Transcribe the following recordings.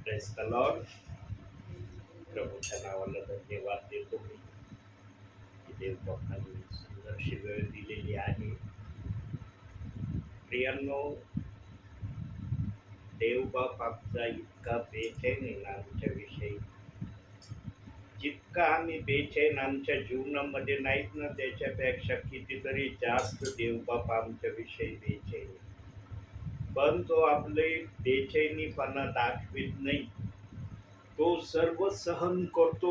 Press the Lord. प्रभूच्या नावाला धन्यवाद देतो मी की देव बाप्पांनी सुंदरशी वेळ दिलेली आहे. प्रियांनो, देवबाप आमचा इतका बेचैन आहे ना आमच्या विषयी, जितका आम्ही बेचैन आमच्या जीवनामध्ये नाहीत ना त्याच्यापेक्षा कितीतरी जास्त देवबाप आमच्या विषयी बेचैन आहे. पण तो आपले बेचैनीपणा दाखवित नाही, तो सर्व सहन करतो.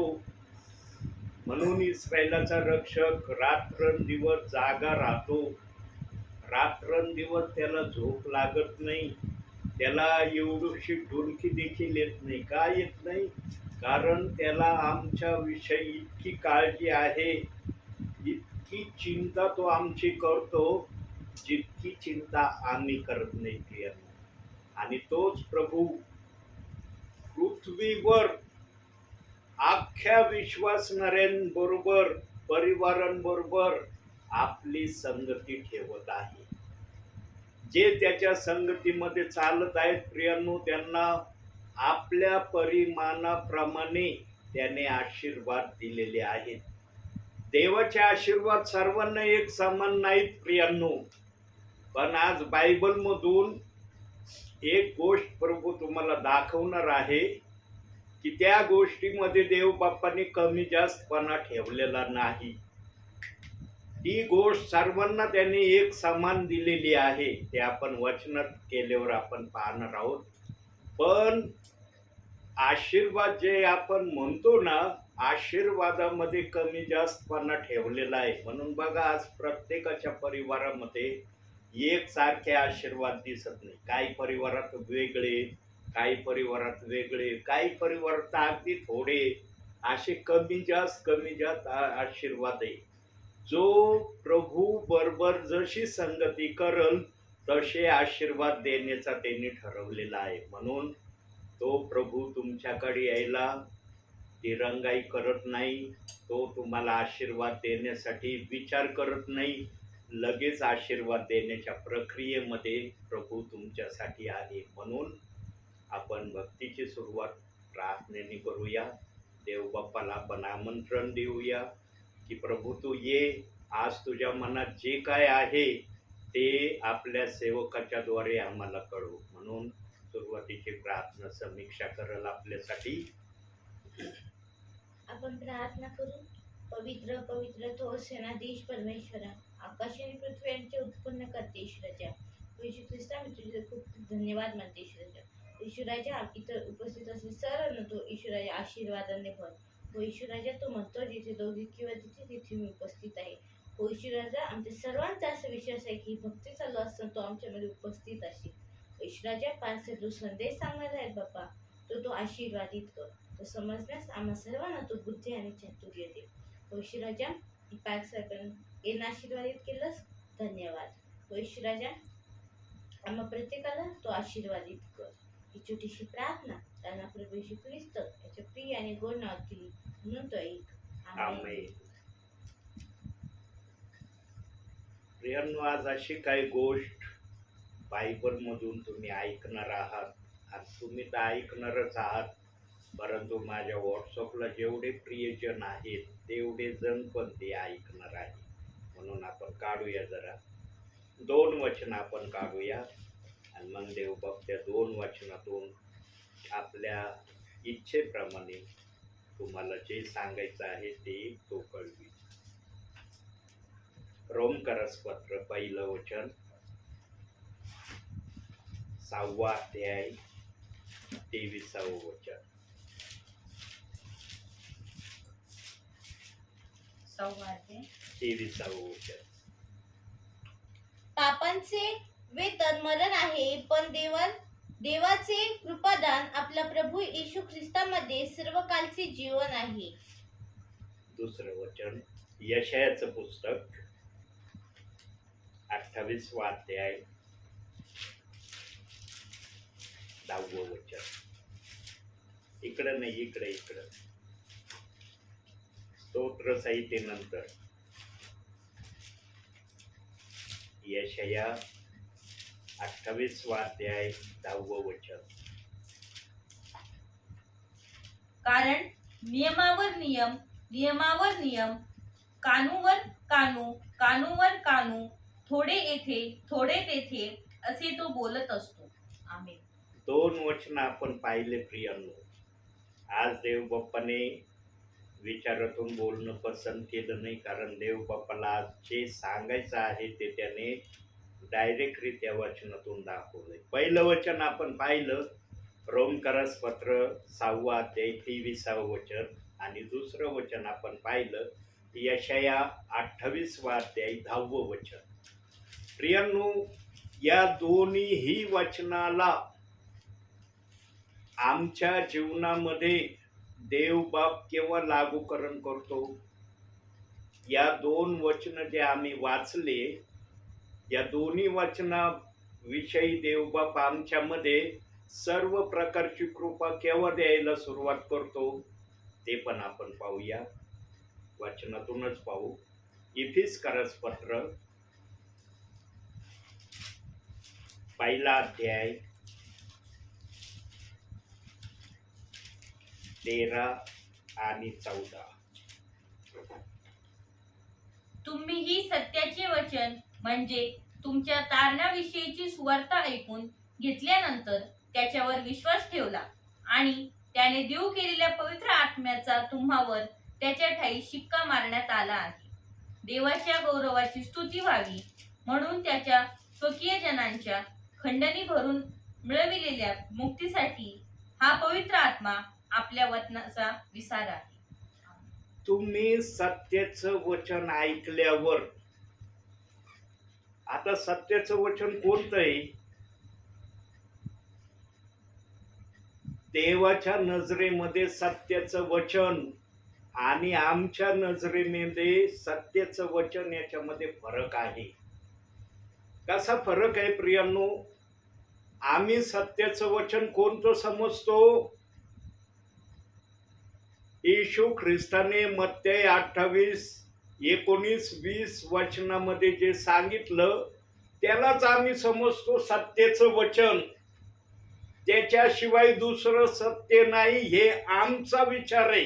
म्हणून इस्रायलाचा रक्षक रात्रंदिवस जागा राहतो. रात्रंदिवस त्याला झोप लागत नाही, त्याला एवढीशी डुलकी देखील येत नाही. का येत नाही? कारण त्याला आमच्या विषयी इतकी काळजी आहे, इतकी चिंता तो आमची करतो, जितकी चिंता आम्ही करत नाही प्रियांनो. आणि तोच प्रभू पृथ्वीवर अख्ख्या विश्वासणाऱ्यांबरोबर, परिवारांबरोबर आपली संगती ठेवत आहे. जे त्याच्या संगतीमध्ये चालत आहेत प्रियांनो, त्यांना आपल्या परिमाणाप्रमाणे त्याने आशीर्वाद दिलेले आहेत. देवाचे आशीर्वाद सर्वांना एक समान नाहीत प्रियांनो, पण आज बायबलमधून एक गोष्ट प्रभू तुम्हाला दाखवणार आहे की त्या गोष्टीमध्ये देव बाप्पाने कमी जास्तपणा ठेवलेला नाही. ती गोष्ट सर्वांना त्यांनी एक समान दिलेली आहे. ते आपण वचनात केल्यावर आपण पाहणार आहोत. पण आशीर्वाद जे आपण म्हणतो ना, आशीर्वादामध्ये कमी जास्तपणा ठेवलेला आहे. म्हणून बघा, आज प्रत्येकाच्या परिवारामध्ये एकसारखे आशीर्वाद दिसत नाही. काही परिवारात वेगळे, काही परिवारात वेगळे, काही परिवारात अगदी थोडे, असे कमी जास्त आशीर्वाद आहे. जो प्रभू बरोबर जशी संगती करल तसे आशीर्वाद देण्याचा त्यांनी ठरवलेला आहे. म्हणून तो प्रभू तुमच्याकडे यायला दिरंगाई करत नाही. तो तुम्हाला आशीर्वाद देण्यासाठी विचार करत नाही. लगेच आशीर्वाद देण्याच्या प्रक्रियेमध्ये प्रभू तुमच्यासाठी आहे. म्हणून आपण भक्तीची सुरुवात प्रार्थनेने करूया. देवबाप्पाला आपण आमंत्रण देऊया की प्रभू तू ये. आज तुझ्या मनात जे काय आहे ते आपल्या सेवकाच्या द्वारे आम्हाला कळव. म्हणून सुरुवातीची प्रार्थना समीक्षा करल आपल्यासाठी. आपण प्रार्थना करू. पवित्र पवित्र तो सेनाधीश परमेश्वरा, आकाश आणि पृथ्वी यांचे उत्पन्न करते ईश्वराच्या येशू ख्रिस्ता, मी तुझे खूप धन्यवाद मानते ईश्वराच्या. ईश्वराच्या इतर उपस्थित असे सर्व तो ईश्वराच्या आशीर्वादाने भर. हो ईश्वराच्या, तो म्हणतो जिथे दोघे किंवा तिथे मी उपस्थित आहे. हो ईश्वराचा, आमच्या सर्वांचा असा विश्वास आहे की भक्ती चालू असताना तो आमच्यामध्ये उपस्थित असेल. ईश्वराच्या पाच जो संदेश सांगणार आहे बाप्पा, तो आशीर्वादित कर. तो समजण्यास आम्हा सर्वांना तो बुद्धी आणि चातुर्य दे. ईश्वराच्या पाच येणं आशीर्वादित केलंस, धन्यवाद. ईश्वराच्या, आम्हा प्रत्येकाला तो आशीर्वादित कर. ही छोटीशी प्रार्थना त्यांना प्रभू येशू ख्रिस्त याच्या प्रिय आणि गोड नावात केली म्हणून तो एक. आमेन. प्रियांनो, आज अशी काही गोष्ट बायबलमधून तुम्ही ऐकणार आहात. आणि तुम्ही तर ऐकणारच आहात, परंतु माझ्या व्हॉट्सअपला जेवढे प्रियजन आहेत तेवढे जण पण ते ऐकणार आहे. म्हणून आपण काढूया जरा 2 वचन आपण काढूया आणि मग देवबाप त्या 2 वचनातून आपल्या इच्छेप्रमाणे तुम्हाला जे सांगायचं आहे ते तो कळवी. रोमकरसपत्र 1 वचन 6 अध्याय 23 वचन. 23 वचन. पापांचे वेतन मरण आहे, पण देवाचे कृपादान आपला प्रभू येशू ख्रिस्तामध्ये सर्वकालचे जीवन आहे. 2 वचन यशायाचं पुस्तक 28 अध्याय 10 वचन. इकडं नाही, इकडं स्तोत्र संहितेनंतर यशाया 28 अध्याय 10 वचन. कारण नियमावर नियम, नियमावर नियम, कानूवर कानू, कानूवर कानू, थोडे येथे थोडे तेथे, असे तो बोलत असतो. आमेन. 2 वचन आपण पाहिले प्रियांनो. आज देव बाप्पाने विचारातून बोलणं पसंत केलं नाही, कारण देव बाप्पाला आज जे सांगायचं आहे ते त्याने डायरेक्टरित्या वचनातून दाखवलंय. पहिलं वचन आपण पाहिलं, रोमकरास पत्र 6 अध्याय 23 वचन, आणि दुसरं वचन आपण पाहिलं यशाया 28 अध्याय 10 वचन. प्रियांनो, या दोन्हीही वचनाला आमच्या जीवनामध्ये देव बाप केव्हा लागूकरण करतो? या 2 वचन जे आम्ही वाचले, या दोन्ही वचनाविषयी देवबाप आमच्यामध्ये सर्व प्रकारची कृपा केव्हा द्यायला सुरुवात करतो ते पण आपण पाहूया. वचनातूनच पाहू. इफिसकरास पत्र 1 अध्याय 13 आणि 14. तुम्हीही सत्याचे वचन म्हणजे तुमच्या तारणाविषयीची सुवार्ता ऐकून घेतल्यानंतर त्याच्यावर विश्वास ठेवला आणि त्याने देऊ केलेल्या पवित्र आत्म्याचा तुम्हावर त्याच्या ठायी शिक्का मारण्यात आला आहे. देवाच्या गौरवाची स्तुती व्हावी म्हणून त्याच्या स्वकीय जनांच्या खंडणी भरून मिळविलेल्या मुक्तीसाठी हा पवित्र आत्मा आपल्या वचनाचा विसार आहे. तुम्ही सत्याचं वचन ऐकल्यावर, आता सत्याचं वचन कोणतं आहे? देवाच्या नजरेमध्ये सत्याचं वचन आणि आमच्या नजरेमध्ये सत्याचं वचन याच्यामध्ये फरक आहे. कसा फरक आहे प्रियांनो? आम्ही सत्याचं वचन कोणतं समजतो? येशू ख्रिस्ताने मत्ती 28, 19, 20 वचनामध्ये जे सांगितलं त्यालाच आम्ही समजतो सत्याचं वचन. त्याच्याशिवाय दुसरं सत्य नाही, हे आमचा विचार आहे.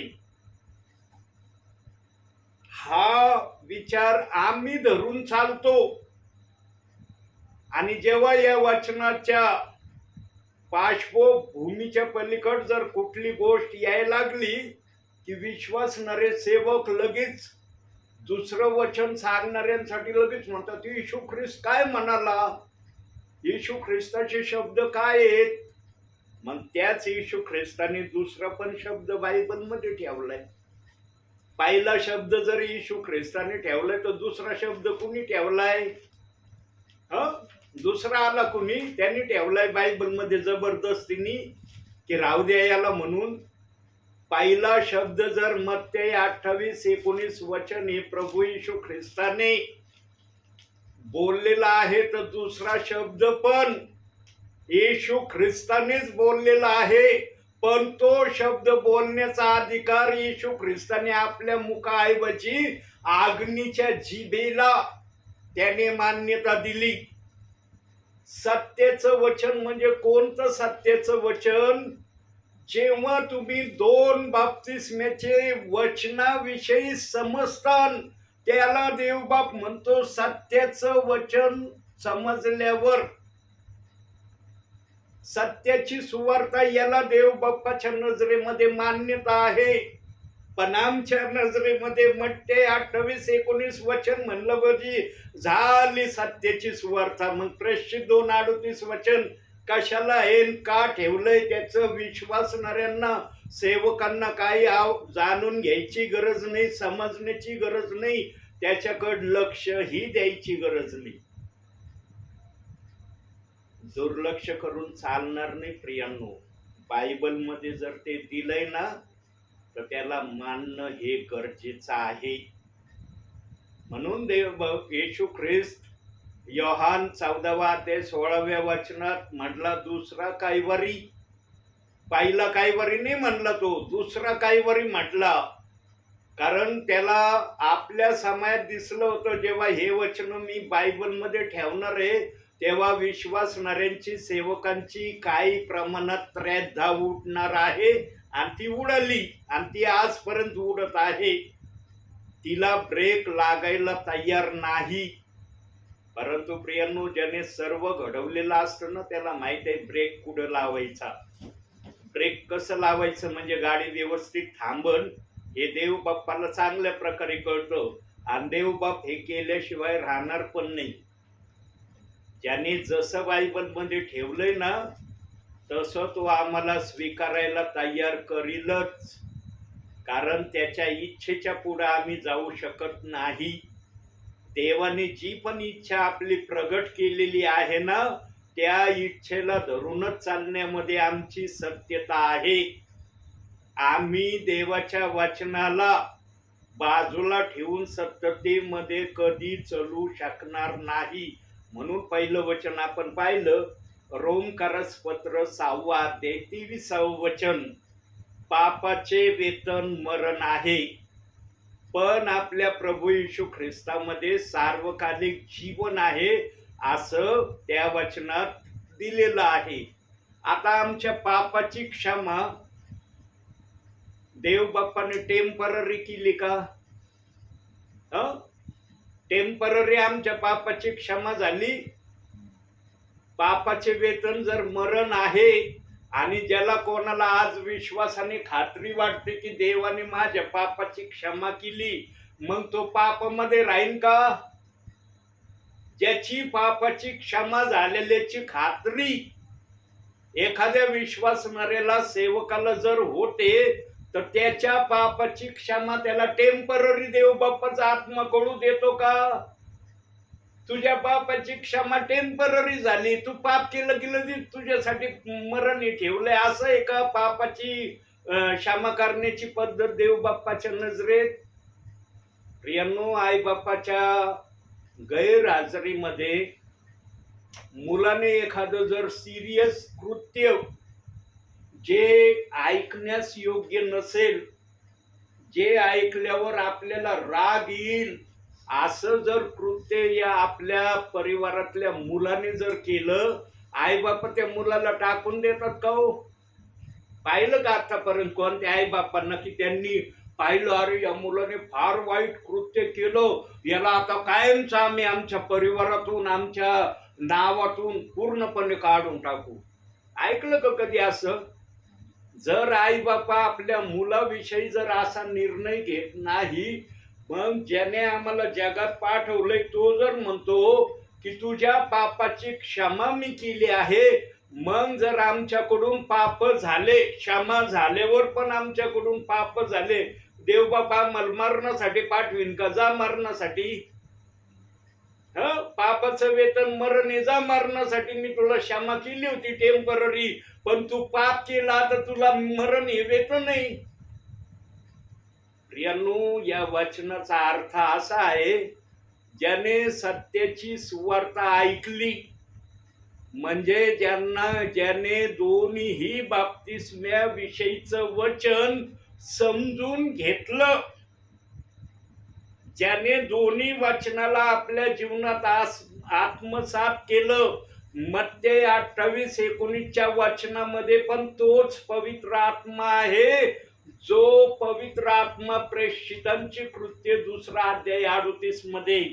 हा विचार आम्ही धरून चालतो. आणि जेव्हा या वचनाच्या पार्श्वभूमीच्या पलीकड जर कुठली गोष्ट यायला लागली की विश्वासणारे सेवक लगेच दुसरं वचन सांगणाऱ्यांसाठी लगेच म्हणतात, येशू ख्रिस्त काय म्हणाला, येशू ख्रिस्ताचे शब्द काय आहेत? मग त्याच येशू ख्रिस्ताने दुसरा पण शब्द बायबलमध्ये ठेवलाय. पहिला शब्द जर येशू ख्रिस्ताने ठेवलाय तर दुसरा शब्द कुणी ठेवलाय? दुसरा आला कुणी? त्यांनी ठेवलाय बायबलमध्ये जबरदस्तीने की राहू द्या याला म्हणून. पहिला शब्द जर मत्ती 28, 19 वचन हे प्रभू येशू ख्रिस्ताने बोललेला आहे तर दुसरा शब्द पण येशू ख्रिस्तानेच बोललेला आहे. पण तो शब्द बोलण्याचा अधिकार येशू ख्रिस्ताने आपल्या मुखाऐवजी अग्नीच्या जिभेला त्याने मान्यता दिली. सत्याचं वचन म्हणजे कोणतं सत्याचं वचन? जेव्हा तुम्ही 2 बाप्तिस्म्याचे वचनाविषयी समजतान त्याला देवबाप म्हणतो सत्याचं वचन समजल्यावर. सत्याची सुवार्ता याला देवबाप्पाच्या नजरेमध्ये मान्यता आहे. पण आमच्या नजरेमध्ये मत्ती 28, 19 वचन म्हणलं म्हणजे झाली सत्याची सुवार्ता. मग प्रश्चित 2:38 वचन कशाला आहे, का ठेवलंय? त्याचं विश्वासणाऱ्यांना सेवकांना काही जाणून घ्यायची गरज नाही, समजण्याची गरज नाही, त्याच्याकडे लक्षही द्यायची गरज नाही. दुर्लक्ष करून चालणार नाही प्रियांनो. बायबलमध्ये जर ते दिलंय ना तर त्याला मानणं हे गरजेचं आहे. म्हणून येशू ख्रिस्त योहान 14 अध्याय 16 वचनात म्हटला दुसरा कैवारी. पहिला कैवारी नाही म्हणला, तो दुसरा कैवारी म्हटला. कारण त्याला आपल्या समयात दिसलं होतं जेव्हा हे वचन मी बायबलमध्ये ठेवणार आहे तेव्हा विश्वासणाऱ्यांची सेवकांची काही प्रमाणात त्रयधा उठणार आहे आणि ती उडाली आणि ती आजपर्यंत उडत आहे. तिला ब्रेक लागायला तयार नाही. परंतु प्रियांनो, ज्याने सर्व घडवलेलं असतं ना, त्याला माहित आहे ब्रेक कुठं लावायचा, ब्रेक कसं लावायचं, म्हणजे गाडी व्यवस्थित थांबन हे देव बाप्पाला चांगल्या प्रकारे कळतं. आणि देव बाप हे केल्याशिवाय राहणार पण नाही. ज्याने जसं बायबल मध्ये ठेवलंय ना, तसं तो आम्हाला स्वीकारायला तयार करीलच. कारण त्याच्या इच्छेच्या पुढे आम्ही जाऊ शकत नाही. देवाने जी पण इच्छा आपली प्रगट केलेली आहे ना, त्या इच्छेला धरूनच चालण्यामध्ये आमची सत्यता आहे. आम्ही देवाच्या वचनाला बाजूला ठेवून सत्यतेमध्ये कधी चलू शकणार नाही. म्हणून पहिलं वचन आपण पाहिलं, रोमकारस पत्र 6 अध्याय 23 वचन, पापाचे वेतन मरण आहे, पण आपल्या प्रभू येशू ख्रिस्तामध्ये सार्वकालिक जीवन आहे, असं त्या वचनात दिलेलं आहे. आता आमच्या पापाची क्षमा देव बाप्पाने टेम्पररी केली का? टेम्पररी आमच्या पापाची क्षमा झाली. पापाचे वेतन जर मरण आहे, आणि ज्याला कोणाला आज विश्वासाने खात्री वाटते की देवाने माझ्या पापाची क्षमा केली, मग तो पापामध्ये राहील का? ज्याची पापाची क्षमा झालेल्याची खात्री एखाद्या विश्वासणाऱ्याला, सेवकाला जर होते, तर त्याच्या पापाची क्षमा त्याला टेम्पररी देव बाप्पाचा आत्मा कळू देतो का? तुझ्या पापाची क्षमा टेम्पररी झाली, तू पाप केलं की तुझ्यासाठी मरण हे ठेवलंय, असं आहे का पापाची क्षमा करण्याची पद्धत देव बाप्पाच्या नजरेत? प्रियांनो, आई बाप्पाच्या गैरहजेरीमध्ये मुलाने एखादं जर सिरियस कृत्य जे ऐकण्यास योग्य नसेल, जे ऐकल्यावर आपल्याला राग येईल, असं जर कृत्य या आपल्या परिवारातल्या मुलाने जर केलं, आई बाप त्या मुलाला टाकून देतात का हो? पाहिलं का आतापर्यंत कोणत्या आई बापांना की त्यांनी पाहिलं, अरे या मुलाने फार वाईट कृत्य केलं, याला आता कायमच आम्ही आमच्या परिवारातून, आमच्या नावातून पूर्णपणे काढून टाकू? ऐकलं का कधी असं? जर आई बापा आपल्या मुलाविषयी जर असा निर्णय घेत नाही, मग ज्याने आम्हाला जगात पाठवलंय तो जर म्हणतो की तुझ्या पापाची क्षमा मी केली आहे, मग जर आमच्याकडून पाप झाले, क्षमा झाल्यावर पण आमच्याकडून पाप झाले, देव बापा मला मरणासाठी पाठवीन का? जा मरणासाठी. पापाचं वेतन मरण आहे, जा मरणासाठी. मी तुला क्षमा केली होती टेम्पररी, पण तू पाप केला तर तुला मरण हे वेतन नाही. प्रियांनो, या वचनाचा अर्थ असा आहे, ज्याने सत्याची सुवार्ता ऐकली, म्हणजे ज्याने दोन्हीही बाप्तिस्म्याविषयीचं वचन समजून घेतलं, ज्याने दोन्ही वचनाला आपल्या जीवनात आत्मसात केलं. मत्ते 28:19 वचनामध्ये पण तोच पवित्र आत्मा आहे, जो पवित्र आत्मा प्रेषितांची कृत्य 2 अध्याय 38 मध्ये.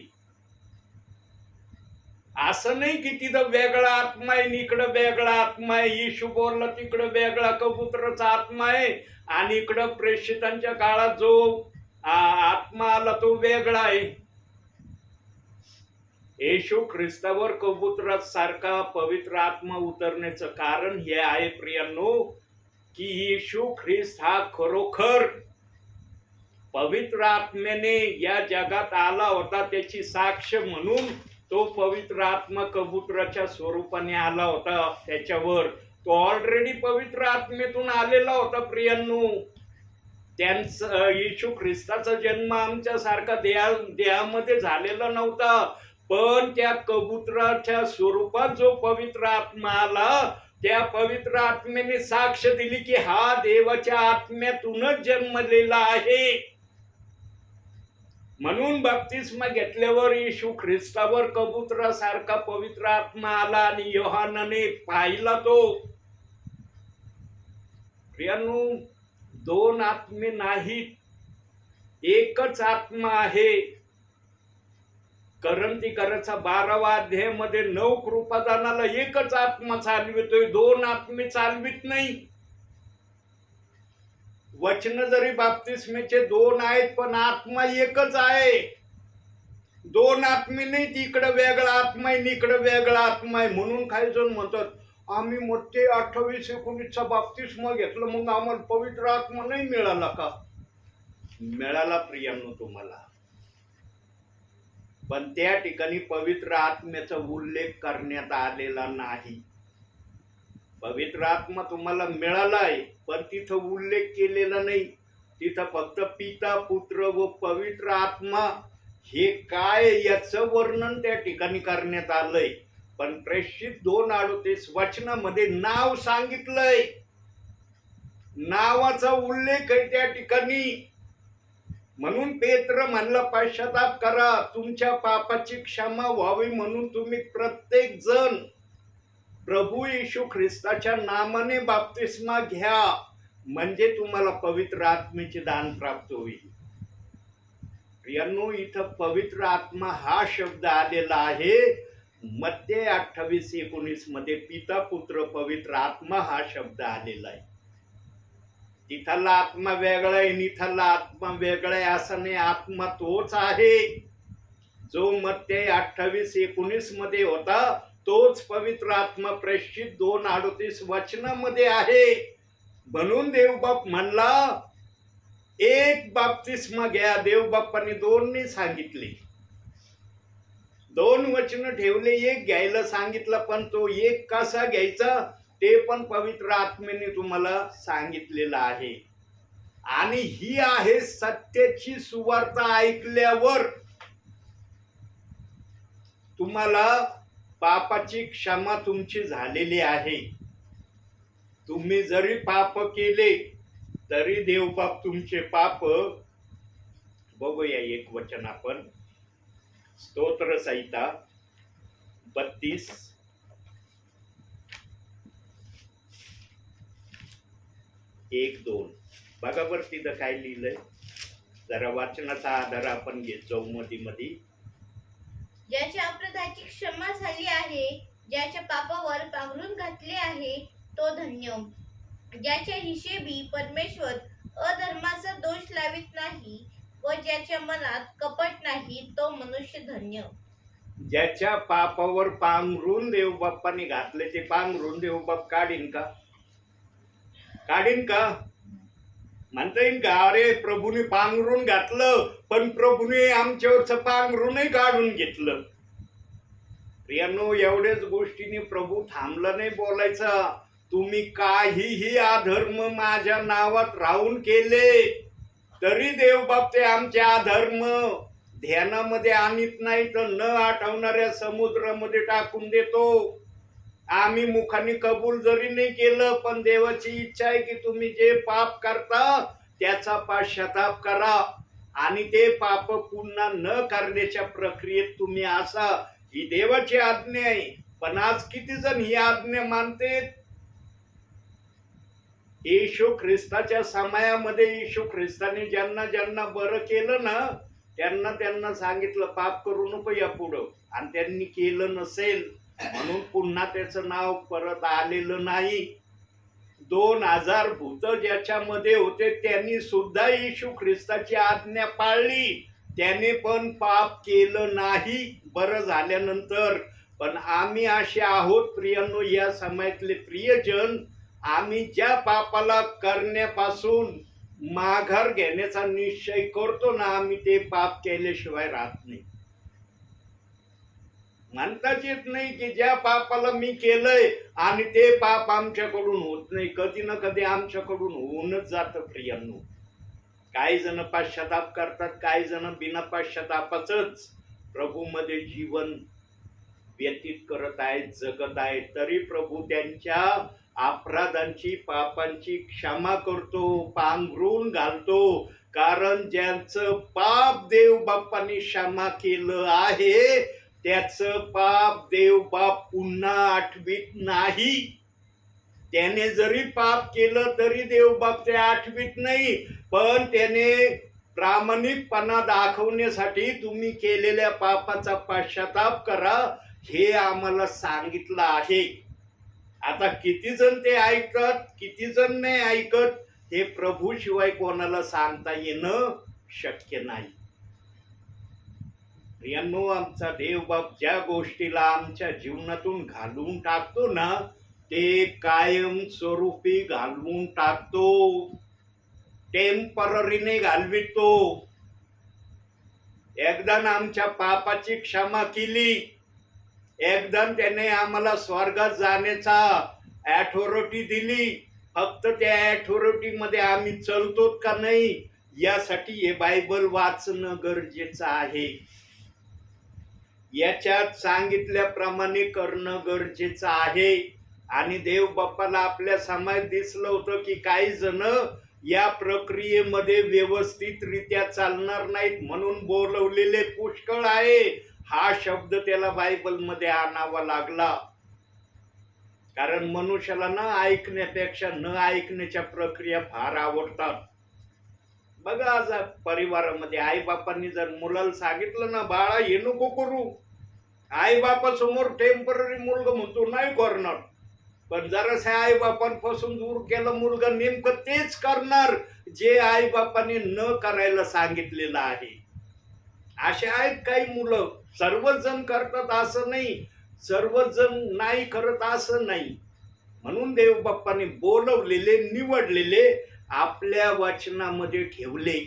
असं नाही की तिथं वेगळा आत्मा आहे, इकडं वेगळा आत्मा आहे. येशू बोलला तिकडं वेगळा कबुतराचा आत्मा आहे, आणि इकडं प्रेषितांच्या काळात जो आत्मा आला तो वेगळा आहे. येशू ख्रिस्तावर कबुतरात सारखा पवित्र आत्मा उतरण्याचं कारण हे आहे प्रियांनो, की येशू ख्रिस्त हा खरोखर पवित्र आत्म्याने या जगात आला होता, त्याची साक्ष म्हणून तो पवित्र आत्मा कबुतराच्या स्वरूपाने आला होता त्याच्यावर. तो ऑलरेडी पवित्र आत्मेतून आलेला होता प्रियांनो. त्यांचा येशू ख्रिस्ताचा जन्म आमच्या सारखा देहामध्ये झालेला नव्हता, पण त्या कबुतराच्या स्वरूपात जो पवित्र आत्मा आला, त्या पवित्र आत्म्याने साक्ष दिली की हा देवाच्या आत्म्यातूनच जन्मलेला आहे. म्हणून बप्तिस्मा घेतल्यावर येशू ख्रिस्तावर कबुतरासारखा पवित्र आत्मा आला, आणि योहानाने पाहिला तो. प्रियांनो, दोन आत्मे नाहीत, एकच आत्मा आहे. करंतीकराचा 12वा अध्यायामध्ये 9 कृपादानाला एकच आत्मा चालवितोय, दोन आत्मे चालवित नाही. वचन जरी बाप्तिस्मेचे दोन आहेत, पण आत्मा एकच आहे. दोन आत्मे नाही, तिकडं वेगळा आत्मा आहे, इकडं वेगळा आत्मा आहे. म्हणून काही जण म्हणतात आम्ही मोठे 28-19चा बाप्तिस्मा घेतलं, मग आम्हाला पवित्र आत्मा नाही मिळाला का? मिळाला प्रियांनो तुम्हाला, पण त्या ठिकाणी पवित्र आत्म्याचा उल्लेख करण्यात आलेला नाही. पवित्र आत्मा तुम्हाला मिळाला आहे, पण तिथं उल्लेख केलेला नाही. तिथं फक्त पिता, पुत्र व पवित्र आत्मा हे काय याचं वर्णन त्या ठिकाणी करण्यात आलंय. पण प्रेषित 2:38 वचनामध्ये नाव सांगितलंय, नावाचा उल्लेख आहे त्या ठिकाणी. म्हणून पेत्र म्हणला पश्चाताप करा, तुमच्या पापाची क्षमा व्हावी म्हणून तुम्ही प्रत्येक जण प्रभू येशू ख्रिस्ताच्या नामाने बाप्तिस्मा घ्या, म्हणजे तुम्हाला पवित्र आत्म्याचे दान प्राप्त होईल. प्रियांनो, इथं पवित्र आत्मा हा शब्द आलेला आहे. मत्ते 28-19 मध्ये पिता, पुत्र, पवित्र आत्मा हा शब्द आलेला आहे. तिथला आत्मा वेगळा आहे, इथला आत्मा वेगळा आहे असं नाही. आत्मा तोच आहे जो मत्ते 28-19 मध्ये होता, तोच पवित्र आत्मा प्रेषित 2:38 वचनामध्ये आहे. म्हणून देवबाप म्हणला एक बाप्तिस्मा घ्या. देवबापांनी 2 नाही सांगितले, 2 वचन ठेवले, एक घ्यायला सांगितलं. पण तो एक कसा घ्यायचा ते पण पवित्र आत्मेने तुम्हाला सांगितलेलं आहे. आणि ही आहे सत्याची सुवार्ता ऐकल्यावर तुम्हाला पापाची क्षमा तुमची झालेली आहे. तुम्ही जरी पाप केले तरी देवबाप तुमचे पाप, बघूया एक वचन आपण, स्तोत्र संहिता 32:1-2 बघा बरं तिथं काय लिहिलंय. जरा वाचनाचा आधार आपण घेत जाऊ मध्ये. ज्याच्या अपराधाची क्षमा झाली आहे, ज्याच्या पापावर पांघरून घातले आहे तो धन्य. ज्याच्या हिशेबी परमेश्वर अधर्माचा दोष लावित नाही व ज्याच्या मनात कपट नाही तो मनुष्य धन्य. ज्याच्या पापावर पांघरून देवबाप्पाने घातले, ते पांघरून देवबाप काढीन का? काढीन का? म्हणता येईल का अरे प्रभूने पांघरून घातलं, पण प्रभूने आमच्यावरचं पांघरूनही काढून घेतलं? प्रियांनो, एवढ्याच गोष्टीने प्रभू थांबला नाही बोलायचा. तुम्ही काहीही अधर्म माझ्या नावात राहून केले तरी देवबाप ते आमचे अधर्म ध्यानामध्ये आणत नाही, तर न आठवणाऱ्या समुद्रामध्ये टाकून देतो. आम्ही मुखाने कबूल जरी नाही केलं, पण देवाची इच्छा आहे की तुम्ही जे पाप करता त्याचा पश्चाताप करा आणि ते पाप पुन्हा न करण्याच्या प्रक्रियेत तुम्ही असा. ही देवाची आज्ञा आहे. पण आज किती जण ही आज्ञा मानते? येशू ख्रिस्ताच्या समयामध्ये येशू ख्रिस्ताने ज्यांना ज्यांना बरं केलं ना, त्यांना सांगितलं पाप करू नको या पुढं, आणि त्यांनी केलं नसेल म्हणून पुन्हा त्याचं नाव परत आलेलं नाही. 2000 भूत ज्याच्यामध्ये होते त्यांनी सुद्धा येशू ख्रिस्ताची आज्ञा पाळली, त्याने पण पाप केलं नाही बरं झाल्यानंतर. पण आम्ही असे आहोत प्रियांनो, या समयातले प्रियजन, आम्ही ज्या पापाला करण्यापासून माघार घेण्याचा निश्चय करतो ना, आम्ही ते पाप केल्याशिवाय राहत नाही. म्हणताच येत नाही की ज्या पापाला मी केलंय आणि ते पाप आमच्याकडून होत नाही. कधी ना कधी आमच्याकडून होऊनच जातं प्रियांनो. काही जण पश्चाताप करतात, काही जण बिना पश्चातापाचंच प्रभूमध्ये जीवन व्यतीत करत आहेत, जगत आहेत. तरी प्रभू त्यांच्या अपराधांची, पापांची क्षमा करतो, पांघरून घालतो. कारण ज्यांचं पाप देव बाप्पांनी क्षमा केलं आहे त्याचं पाप देव बाप पुन्हा आठवीत नाही. त्याने जरी पाप केलं तरी देवबाप ते आठवीत नाही, पण त्याने प्रामाणिकपणा दाखवण्यासाठी तुम्ही केलेल्या पापाचा पश्चाताप करा हे आम्हाला सांगितलं आहे. आता किती जण ते ऐकतात, किती जण नाही ऐकत, हे प्रभू शिवाय कोणाला सांगता येणं शक्य नाही. प्रियांनो, आमचा देवबाप ज्या गोष्टीला आमच्या जीवनातून घालवून टाकतो ना, ते कायम स्वरूपी घालवून टाकतो, टेम्पररीने घालवितो. एकदा आमच्या पापाची क्षमा केली, एकदा त्याने आम्हाला स्वर्गात जाण्याचा अथॉरिटी दिली. फक्त त्या अथॉरिटी मध्ये आम्ही चलतो का नाही यासाठी हे बायबल वाचणं गरजेचं आहे. याच्यात सांगितल्याप्रमाणे करणं गरजेचं आहे. आणि देव बाप्पाला आपल्या समाज दिसलं होतं की काही जण या प्रक्रियेमध्ये व्यवस्थितरित्या चालणार नाहीत, म्हणून बोलवलेले पुष्कळ आहे. हा शब्द त्याला बायबल मध्ये आणावा लागला, कारण मनुष्याला न ऐकण्यापेक्षा न ऐकण्याच्या प्रक्रिया फार आवडतात. बघा, आज परिवारामध्ये आई बापांनी जर मुलाला सांगितलं ना, बाळा हे नको करू, आई बापासमोर टेम्पररी मुलगा म्हणतो नाही करणार, पण जरासे आई बापांपासून दूर केलं मुलगा नेमकं तेच करणार जे आई बापांनी न करायला सांगितलेलं आहे. असे आहेत काही मुलं. सर्वच जण करतात असं नाही, सर्वच जण नाही करत असं नाही. म्हणून देव बाप्पाने बोलवलेले, निवडलेले आपल्या वचनामध्ये ठेवले.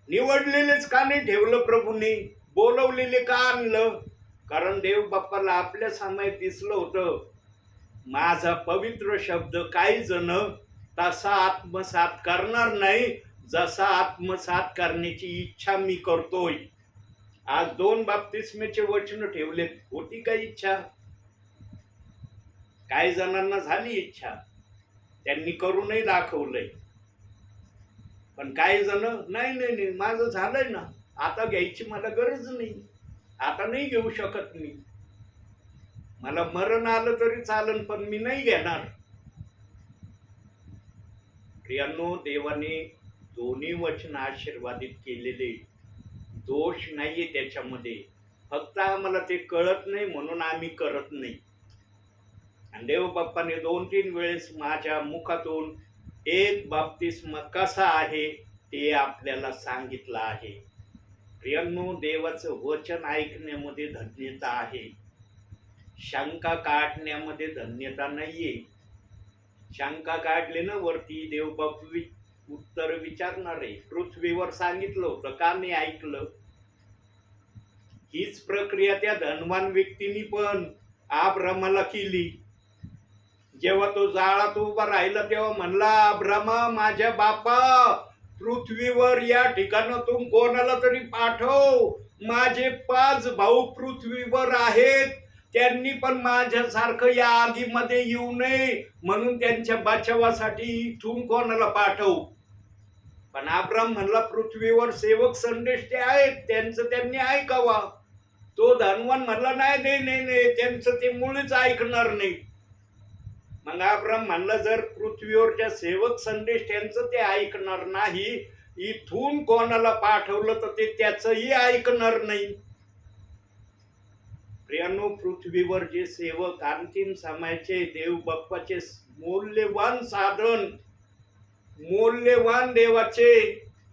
निवडलेलेच का नाही ठेवलं प्रभूने? बोलवलेले का आणलं? कारण देव बाप्पाला आपल्या समाजात दिसलं होतं, माझा पवित्र शब्द काही जण तसा आत्मसात करणार नाही जसा आत्मसात करण्याची इच्छा मी करतोय. आज 2 बाप्तिस्मेचे वचन ठेवलेत. होती का इच्छा? काही जणांना झाली इच्छा, त्यांनी करूनही दाखवलंय. पण काही जण नाही नाही नाही माझं झालंय ना, आता घ्यायची मला गरज नाही, आता नाही घेऊ शकत मी, मला मरण आलं तरी चालन पण मी नाही घेणार. प्रियांनो, देवाने दोन्ही वचन आशीर्वादित केलेले, दोष नाहीये त्याच्यामध्ये. फक्त आम्हाला ते कळत नाही म्हणून आम्ही करत नाही. आणि देव बाप्पाने 2-3 वेळेस माझ्या मुखातून एक बाप्तिस्मा कसा आहे ते आपल्याला सांगितलं आहे. प्रियांनो, देवाचं वचन ऐकण्यामध्ये धन्यता आहे, शंका काढण्यामध्ये धन्यता नाहीये. शंका काढले ना वरती देवबाप उत्तर विचारणार आहे. पृथ्वीवर सांगितलं होतं का नाही ऐकलं? हीच प्रक्रिया त्या धनवान व्यक्तीने पण अब्रामाला केली. जेव्हा तो जाळात उभा राहिला तेव्हा म्हणला, अब्रामा माझ्या बापा, पृथ्वीवर या ठिकाणातून कोणाला तरी पाठव, माझे 5 भाऊ पृथ्वीवर आहेत, त्यांनी पण माझ्यासारखं या आगीमध्ये येऊ नये म्हणून त्यांच्या बचावासाठी इथून कोणाला पाठव. पण अब्राम म्हणला, पृथ्वीवर सेवक संदेश ते आहेत, त्यांचं त्यांनी ऐकावा. तो धनवान म्हणला, नाही नाही नाही नाही, त्यांचं ते मुळीच ऐकणार नाही. मग अब्राम म्हणला, जर पृथ्वीवरच्या सेवक संदेश त्यांचं ते ऐकणार नाही, इथून कोणाला पाठवलं तर ते त्याचंही ऐकणार नाही. प्रियांनो, पृथ्वीवर जे सेवक अंतिम समयाचे देव बाप्पाचे मौल्यवान साधन, मौल्यवान देवाचे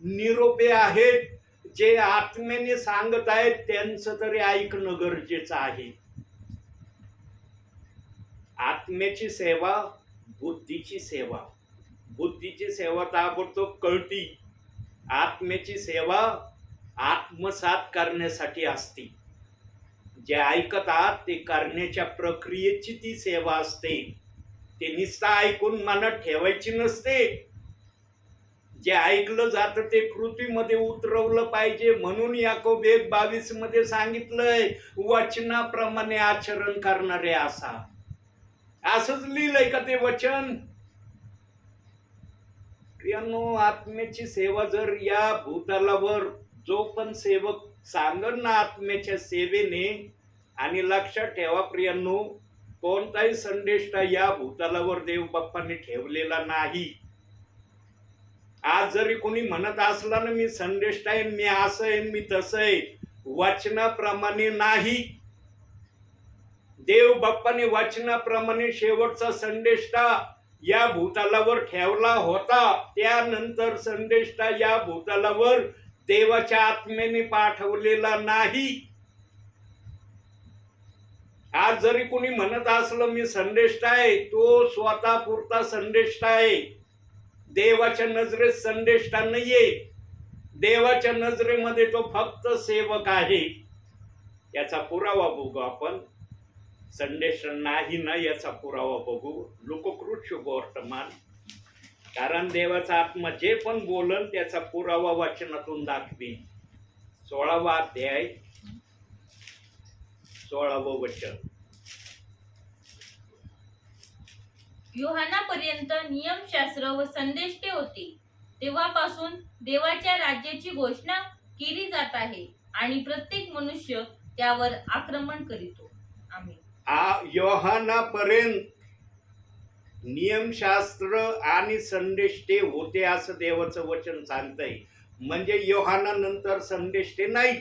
निरोपे आहेत, जे आत्म्याने सांगत आहेत, त्यांचं तरी ऐकणं गरजेचं आहे. आत्म्याची सेवा, बुद्धीची सेवा. बुद्धीची सेवा ताबडतोब कळती, आत्म्याची सेवा आत्मसात करण्यासाठी असते. जे ऐकतात ते करण्याच्या प्रक्रियेची ती सेवा असते. ते नुसतं ऐकून मनात ठेवायची नसते. जे ऐकलं जातं ते कृतीमध्ये उतरवलं पाहिजे. म्हणून याकोब 1:22 मध्ये सांगितलंय, वचनाप्रमाणे आचरण करणारे असा. असंच लिहिलंय का ते वचन? प्रियांनो, आत्म्याची सेवा जर या भूतलावर जो पण सेवक सांगन ना आत्म्याच्या सेवेने, आणि लक्षात ठेवा प्रियांनो, कोणताही संदेष्टा या भूतलावर देव बाप्पांनी ठेवलेला नाही. आज जरी कोणी म्हणत असला ना मी संदेष्टा आहे, मी असं आहे, मी तसं आहे, वचनाप्रमाणे नाही. देव बाप्पाने वचनाप्रमाणे शेवटचा संदेष्टा या भूतलावर ठेवला होता. त्यानंतर संदेष्टा या भूतलावर देवाच्या आत्म्याने पाठवलेला नाही. आज जरी कोणी म्हणत असलं मी संदेष्टा आहे, तो स्वतः पुरता संदेष्टा आहे. देवाच्या नजरेत संदेष्टा नाहीये. देवाच्या नजरेमध्ये तो फक्त सेवक आहे. याचा पुरावा बघू आपण. संदेश नाही ना याचा पुरावा बघू. लोककृत शुभवर्तमान. कारण देवाचा आत्मा जे पण बोलन त्याचा पुरावा वाचनातून दाखवी. 16वा अध्याय 16वं वचन. योहानापर्यंत नियमशास्त्र व संदेष्टे होते. तेव्हापासून देवाच्या राज्याची घोषणा केली जात आहे आणि प्रत्येक मनुष्य त्यावर आक्रमण करीतो. आमेन. योहानापर्यंत नियमशास्त्र आणि संदेष्टे होते असं देवाचं वचन सांगतंय. म्हणजे योहानानंतर संदेष्टे नाही.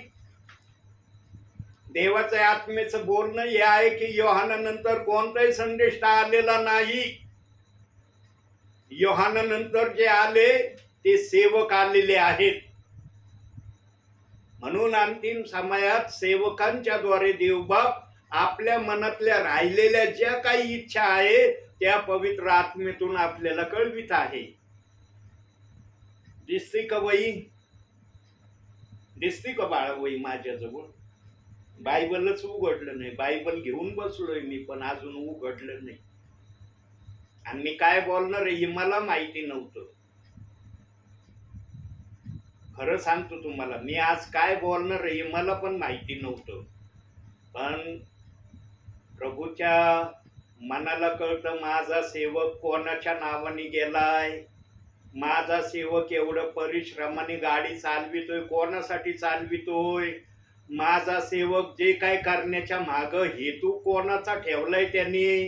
देवाच्या आत्मेचं बोलणं हे आहे की योहानानंतर कोणताही संदेष्टा आलेला नाही. योहानानंतर जे आले ते सेवक आलेले आहेत. म्हणून अंतिम समयात सेवकांच्या द्वारे देवबाप आपल्या मनातल्या राहिलेल्या ज्या काही इच्छा आहे त्या पवित्र आत्मेतून आपल्याला कळवित आहे. दिसते का वही? दिसते का बाळा वही माझ्याजवळ? बायबलच उघडलं नाही. बायबल घेऊन बसलोय मी पण अजून उघडलं नाही. आणि मी काय बोलणार आहे हे मला माहिती नव्हतं. खरं सांगतो तुम्हाला, मी आज काय बोलणार आहे हे मला पण माहिती नव्हतं. पण प्रभूच्या मनाला कळतं माझा सेवक कोणाच्या नावाने गेलाय. माझा सेवक एवढं परिश्रमाने गाडी चालवितोय, कोणासाठी चालवितोय. माझा सेवक जे काय करण्याच्या माग हेतू कोणाचा ठेवलाय त्यांनी.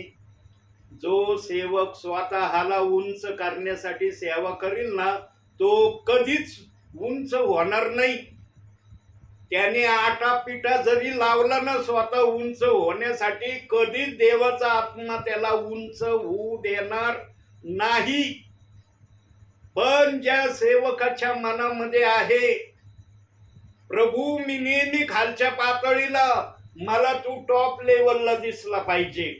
जो सेवक स्वतःला उंच करण्यासाठी सेवा करील ना तो कधीच उंच होणार नाही. त्याने आटापिटा जरी लावला ना स्वतः उंच होण्यासाठी, कधीच देवाचा आत्मा त्याला उंच होऊ देणार नाही. पण ज्या सेवकाच्या मनामध्ये आहे प्रभू मी नेहमी खालच्या पातळीला, मला तू टॉप लेवलला दिसला पाहिजे,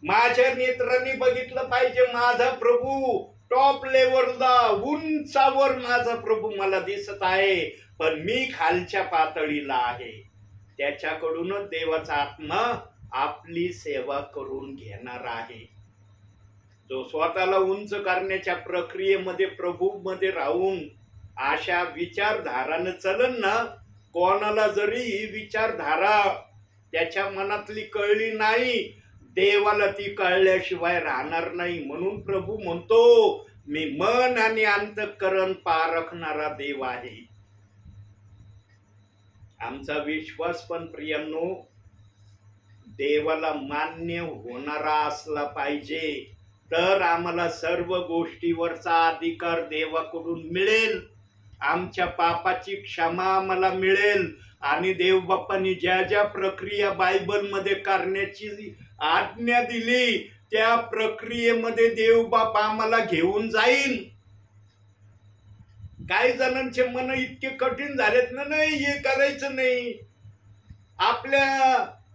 माझ्या नेत्रांनी बघितलं पाहिजे माझा प्रभू टॉप लेवलला उंचावर माझा प्रभू मला दिसत आहे, पण मी खालच्या पातळीला आहे. त्याच्याकडूनच देवाचा आत्मा आपली सेवा करून घेणार आहे. जो स्वतःला उंच करण्याच्या प्रक्रियेमध्ये प्रभू मध्ये राहून अशा विचारधारानं चलन ना, कोणाला जरी ही विचारधारा त्याच्या मनातली कळली नाही, देवाला ती कळल्याशिवाय राहणार नाही. म्हणून प्रभू म्हणतो मी मन आणि अंतःकरण पारखणारा देव आहे. आमचा विश्वास पण प्रियांनो देवाला मान्य होणारा असला पाहिजे, तर आम्हाला सर्व गोष्टीवरचा अधिकार देवाकडून मिळेल. आमच्या पापाची क्षमा आम्हाला मिळेल आणि देवबाप्पांनी ज्या ज्या प्रक्रिया बायबलमध्ये करण्याची आज्ञा दिली त्या प्रक्रियेमध्ये देवबाप आम्हाला घेऊन जाईल. काही जणांचे मन इतके कठीण झालेत ना, नाही हे करायचं नाही.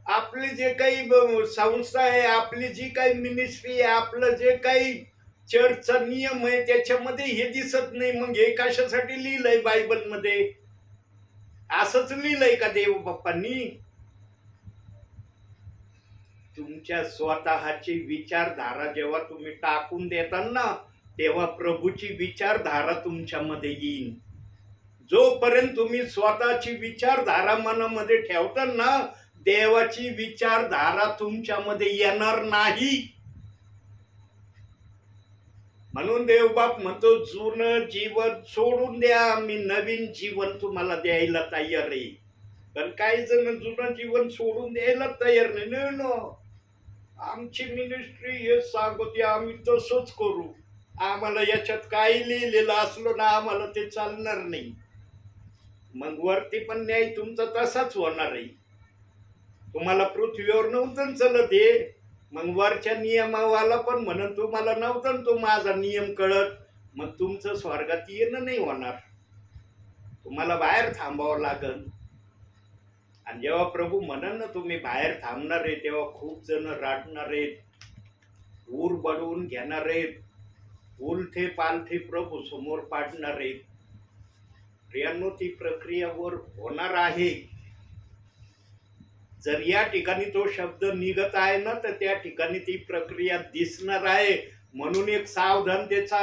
आपले जे काही संस्था आहे, आपली जी काही मिनिस्ट्री आहे, आपलं जे काही चर्चचा नियम आहे त्याच्यामध्ये हे दिसत नाही. मग हे कशासाठी लिहिलंय बायबलमध्ये? असंच लिहिलंय का देव बाप्पांनी? तुमच्या स्वतःची विचारधारा जेव्हा तुम्ही टाकून देताल ना तेव्हा प्रभूची विचारधारा तुमच्यामध्ये येईल. जोपर्यंत तुम्ही स्वतःची विचारधारा मनामध्ये ठेवताल ना देवाची विचारधारा तुमच्यामध्ये येणार नाही. म्हणून देवबाप म्हणतो जुनं जीवन सोडून द्या, मी नवीन जीवन तुम्हाला द्यायला तयार आहे. पण काही जण जुनं जीवन सोडून द्यायला तयार नाही. आमची मिनिस्ट्री हे सांगते आम्ही तसंच करू. आम्हाला याच्यात काही लिहिलेलं असलो ना आम्हाला ते चालणार नाही. मग वरती पण न्याय तुमचा तसाच होणार आहे. तुम्हाला पृथ्वीवर नव्हतं चलत हे, मग वरच्या नियमावाला पण म्हणून तुम्हाला नव्हतं तो माझा नियम कळत, मग तुमचं स्वर्गात येणं नाही होणार. तुम्हाला बाहेर थांबावं लागल. आणि जेव्हा प्रभू म्हणन ना तुम्ही बाहेर थांबणार आहे तेव्हा खूप जण राडणार आहेत, ऊर बडवून घेणार आहेत, उलथे पालथे प्रभू समोर पाडणार आहेत. प्रियांनो, ती प्रक्रिया वर होणार आहे. जर या ठिकाणी तो शब्द निघत आहे ना तर त्या ठिकाणी ती प्रक्रिया दिसणार आहे. म्हणून एक सावधानतेचा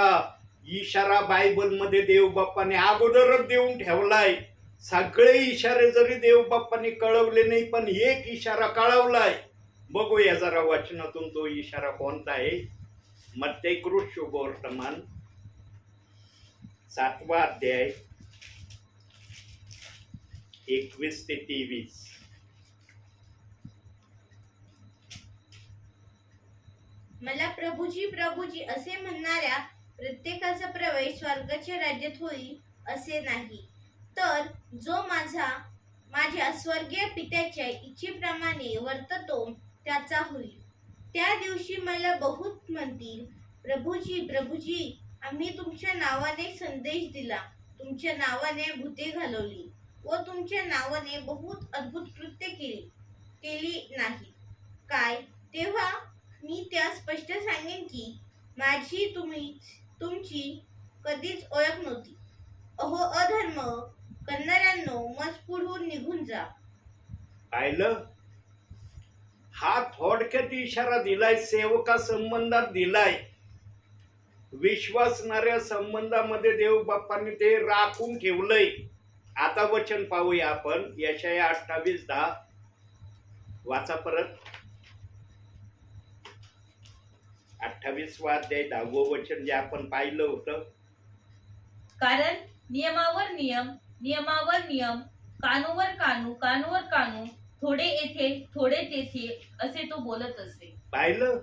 इशारा बायबल मध्ये देव बाप्पाने अगोदरच देऊन ठेवलाय. सगळे इशारे जरी देव बाप्पाने कळवले नाही पण एक इशारा कळवलाय. बघूया जरा वचनातून तो इशारा कोणता आहे. मत्तेकृत शुभवर्तमान 7वा अध्याय 21 ते 23. मला प्रभूजी प्रभूजी असे म्हणणाऱ्या प्रत्येकाचा प्रवेश स्वर्गाच्या राज्यात होईल असे नाही, तर जो माझ्या स्वर्गीय पित्याच्या इच्छेप्रमाणे वर्ततो त्याचा होईल. त्या दिवशी मला बहुत म्हणतील, प्रभूजी प्रभूजी, आम्ही तुमच्या नावाने संदेश दिला, तुमच्या नावाने भूते घालवली व तुमच्या नावाने बहुत अद्भुत कृत्य केली नाही काय? तेव्हा मी त्या स्पष्ट सांगेन की माझी तुमची कधीच ओळख नव्हती. अहो अधर्म करणाऱ्यांनो, मज पुढून निघून जा. पाहिलं, हा थोडक्यात इशारा दिलाय, सेवका संबंधात दिलाय. विश्वासणाऱ्या संबंधामध्ये देव बाप्पांनी ते राखून ठेवलंय. आता वचन पाहूया आपण. यशाया 28:10 वाचा परत. 28वा अध्याय 10वं वचन जे आपण पाहिलं होतं. कारण नियमावर नियम, नियमावर नियम, कानूवर कानू, कानूवर कानू, थोडे येथे थोडे तेथे, असे तो बोलत असे. पाहिलं,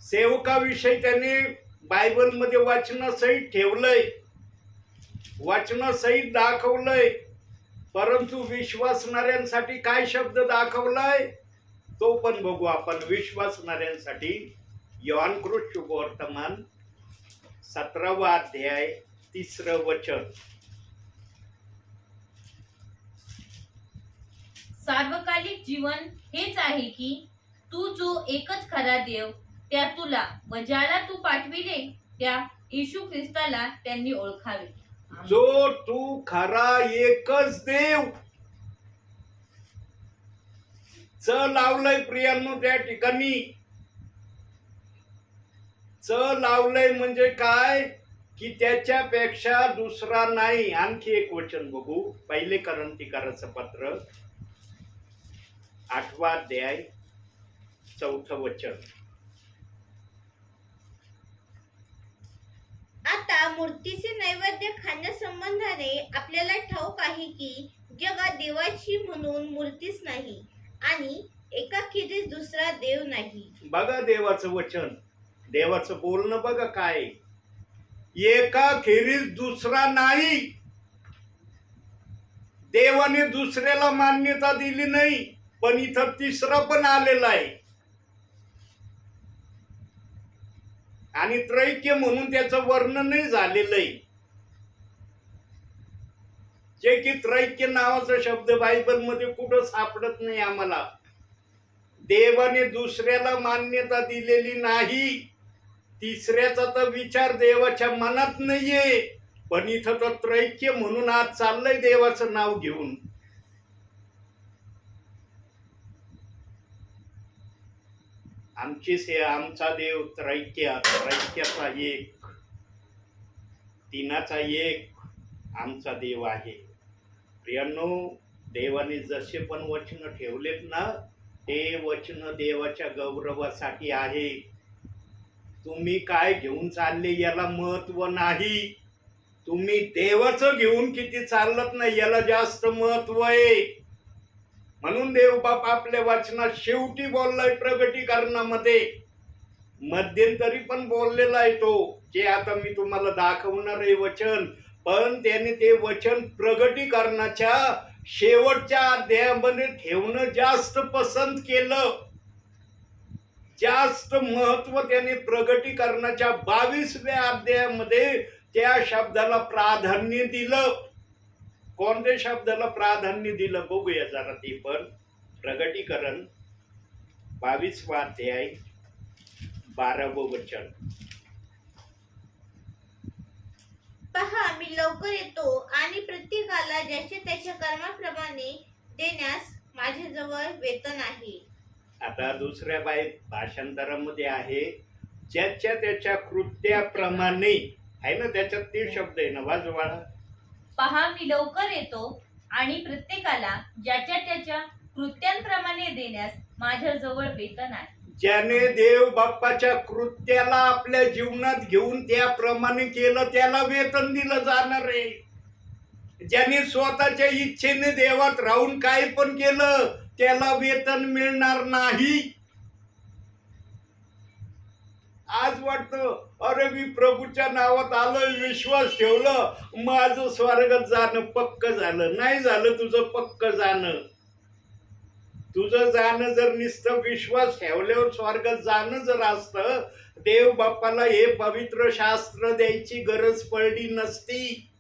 सेवकाविषयी त्याने बायबलमध्ये वाचनासहित ठेवलंय, वाचनासहित दाखवलंय. परंतु विश्वासणाऱ्यांसाठी काय शब्द दाखवलाय तो पण बघू आपण. विश्वासणाऱ्यांसाठी योहानकृत शुभवर्तमान 17वा अध्याय 3रं वचन. सार्वकालिक जीवन हेच आहे की तू जो एकच खरा देव, त्या तुला व ज्याला तू पाठविले त्या येशू ख्रिस्ताला त्यांनी ओळखावे. जो तू खरा एकच देव. च लावलंय प्रियांनो त्या ठिकाणी. च लावलंय म्हणजे काय की त्याच्यापेक्षा दुसरा नाही. आणखी एक वचन बघू. 1 कोरिन्थीकराचं पत्र 8वा अध्याय 4थं वचन. आता मूर्तीचे नैवेद्य खाण्यासंबंधाने आपल्याला ठाऊक आहे की जगात देवाची म्हणून मूर्तीच नाही आणि एकाखेरीज दुसरा देव नाही. बघा देवाचं वचन, देवाचं बोलणं बघा काय. एकाखेरीज दुसरा नाही. देवाने दुसऱ्याला मान्यता दिली नाही, पण इथं तिसरा पण आलेला आहे. आणि त्रैक्य म्हणून त्याचं वर्णनही झालेलं आहे. जे की त्रैक्य नावाचा शब्द बायबलमध्ये कुठं सापडत नाही आम्हाला. देवाने दुसऱ्याला मान्यता दिलेली नाही. तिसऱ्याचा तर विचार देवाच्या मनात नाहीये, पण इथं तर त्रैक्य म्हणून आज चाललंय देवाचं नाव घेऊन. आमचा देव त्रैक्याचा एक, तिनाचा एक आमचा देव आहे. प्रियांनो, देवाने जसे पण वचन ठेवलेत ना ते वचन देवाच्या गौरवासाठी आहे. तुम्ही काय घेऊन चालले याला महत्व नाही. तुम्ही देवाचं घेऊन किती चालत नाही याला जास्त महत्व आहे. म्हणून देवबाप आपल्या वाचनात शेवटी बोललाय प्रगटीकरणामध्ये, मध्यंतरी पण बोललेला आहे तो, जे आता मी तुम्हाला दाखवणार आहे वचन, पण त्याने ते वचन प्रगटीकरणाच्या शेवटच्या अध्यायामध्ये ठेवणं जास्त पसंत केलं. जास्त महत्व त्याने प्रगटीकरणाच्या 22व्या अध्यायामध्ये त्या शब्दाला प्राधान्य दिलं. कोणत्या शब्दाला प्राधान्य दिलं बघूया जरा ते पण. प्रगटीकरण 22वा अध्याय 12वं वचन. पहा, मी लवकर येतो आणि प्रत्येकाला ज्याच्या त्याच्या कर्माप्रमाणे देण्यास माझ्याजवळ वेतन आहे. आता दुसऱ्या भाषांतरामध्ये आहे ज्याच्या त्याच्या कृत्याप्रमाणे, आहे ना, त्याच्यात ते शब्द आहे ना, वाजवाळा. पहा, मी लवकर येतो आणि प्रत्येकाला ज्याच्या त्याच्या कृत्यांप्रमाणे देण्यास माझ्याजवळ वेतन आहे. ज्याने देव बाप्पाच्या कृत्याला आपल्या जीवनात घेऊन त्याप्रमाणे केलं त्याला वेतन दिलं जाणार आहे. ज्याने स्वतःच्या इच्छेने देवात राहून काही पण केलं त्याला वेतन मिळणार नाही. आज वाटतं अरे मी प्रभूच्या नावात आलोय, विश्वास ठेवलं, माझं स्वर्गात जाणं पक्क झालं. नाही झालं तुझं पक्क जाणं. तुझं जाणं जर नुसतं विश्वास ठेवल्यावर स्वर्गात जाणं जर असतं, देव बाप्पाला हे पवित्र शास्त्र द्यायची गरज पडली नसती.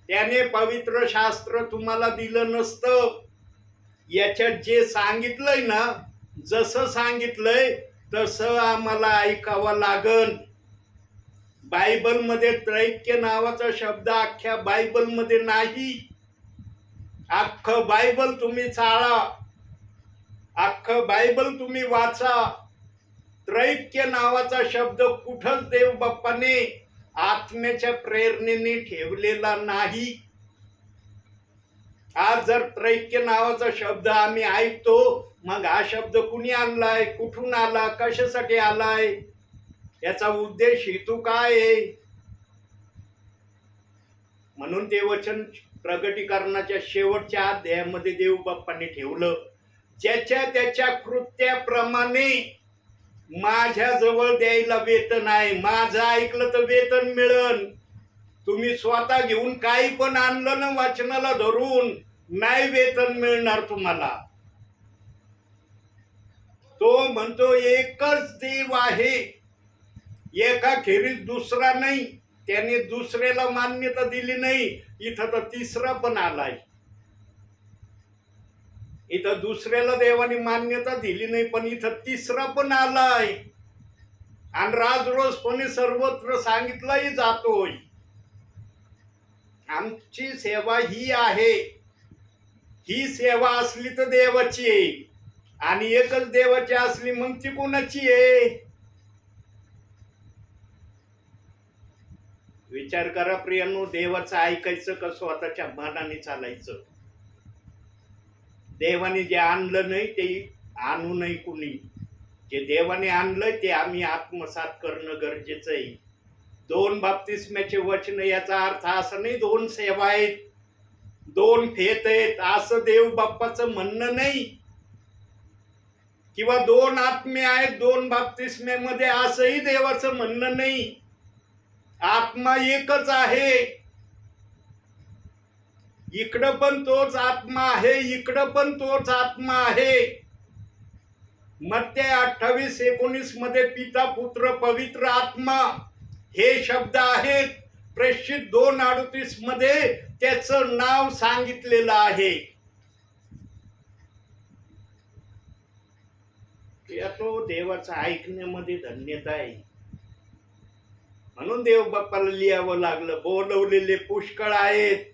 त्याने पवित्र शास्त्र तुम्हाला दिलं नसतं. याच्यात जे सांगितलंय ना, जसं सांगितलंय तसं आम्हाला ऐकावं लागल. बायबलमध्ये त्रैक्य नावाचा शब्द अख्ख्या बायबलमध्ये नाही. अख्खं बायबल तुम्ही चाळा, अख्खं बायबल तुम्ही वाचा. त्रैक्य नावाचा शब्द कुठंच देव बाप्पाने आत्म्याच्या प्रेरणेने ठेवलेला नाही. आज जर त्रैक्य नावाचा शब्द आम्ही ऐकतो, मग हा शब्द कुणी आणलाय, कुठून आला, कशासाठी आलाय, याचा उद्देश हेतू काय आहे? म्हणून ते वचन प्रगटीकरणाच्या शेवटच्या अध्यायामध्ये देव बाप्पाने ठेवलं, ज्याच्या त्याच्या कृत्याप्रमाणे माझ्याजवळ द्यायला वेतन आहे. माझं ऐकलं तर वेतन मिळन. तुम्ही स्वतः घेऊन काही पण आणलं ना वचनाला धरून, नाही वेतन मिळणार तुम्हाला. तो म्हणतो एकच देव आहे, एका खेरीज दुसरा नाही. त्याने दुसऱ्याला मान्यता दिली नाही. इथं तर तिसरा पण आलाय. इथं दुसऱ्याला देवाने मान्यता दिली नाही, पण इथं तिसरा पण आलाय. आणि राजरोसपणे सर्वत्र सांगितलाही जातोय. आमची सेवा ही आहे. ही सेवा असली तर देवाची आहे, आणि एकच देवाची असली मग ती कोणाची आहे? विचार करा प्रियांनो, देवाचं ऐकायचं का स्वतःच्या मनाने चालायचं? देवाने जे आणलं नाही ते आणू नाही कुणी. जे देवाने आणलंय ते आम्ही आत्मसात करणं गरजेचं आहे. 2 बाप्तिस्म्याचे वचन, याचा अर्थ असं नाही 2 सेवा आहेत, 2 फेत आहेत, असं देव बाप्पाचं म्हणणं नाही. किंवा 2 आत्मे आहेत 2 बाप्तिस्म्यामध्ये, असंही देवाचं म्हणणं नाही. आत्मा एकच आहे. इकडं पण तोच आत्मा आहे, इकडं पण तोच आत्मा आहे. मत्ते 28:19 मध्ये पिता, पुत्र, पवित्र आत्मा हे शब्द आहेत. प्रेषित 2:38 मध्ये त्याचं नाव सांगितलेलं आहे. तो देवाचं ऐकण्यामध्ये धन्यता आहे. म्हणून देव बाप्पाला लिहावं लागलं. बोलवलेले पुष्कळ आहेत,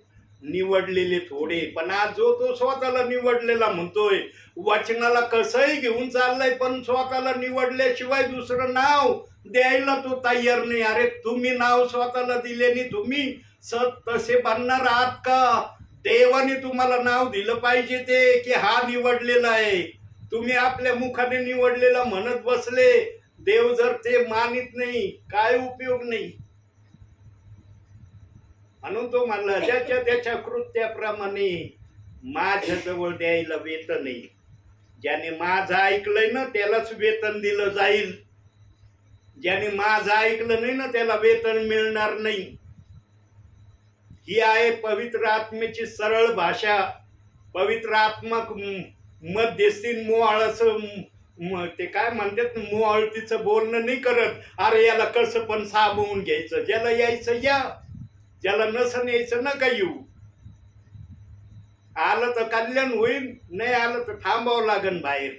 निवडलेले थोडे. पण आज जो तो स्वतःला निवडलेला म्हणतोय, वचनाला कसंही घेऊन चाललाय, पण स्वतःला निवडल्याशिवाय दुसरं नाव द्यायला तो तयार नाही. अरे तुम्ही नाव स्वतःला दिल्याने तुम्ही तसे बनणार आहात का? देवाने तुम्हाला नाव दिलं पाहिजे ते, की हा निवडलेला आहे. तुम्ही आपल्या मुखाने निवडलेला म्हणत बसले, देव जर ते मानित नाही काय उपयोग नाही. म्हणून तो म्हणला ज्याच्या त्याच्या कृत्याप्रमाणे माझ्याजवळ द्यायला वेतन नाही. ज्याने माझं ऐकलंय ना त्यालाच वेतन दिलं जाईल. ज्याने माझं ऐकलं नाही ना त्याला वेतन मिळणार नाही. ही आहे पवित्र आत्मेची सरळ भाषा. पवित्र आत्मक मध्यस्थी मोहाळाचं ते काय म्हणतात, मोहाळतीचं बोलणं नाही करत. अरे याला कसं पण सामावून घ्यायचं, ज्याला यायचं या, ज्याला नसन यायचं नका येऊ. आलं तर कल्याण होईल, नाही आलं तर थांबावं लागेल बाहेर.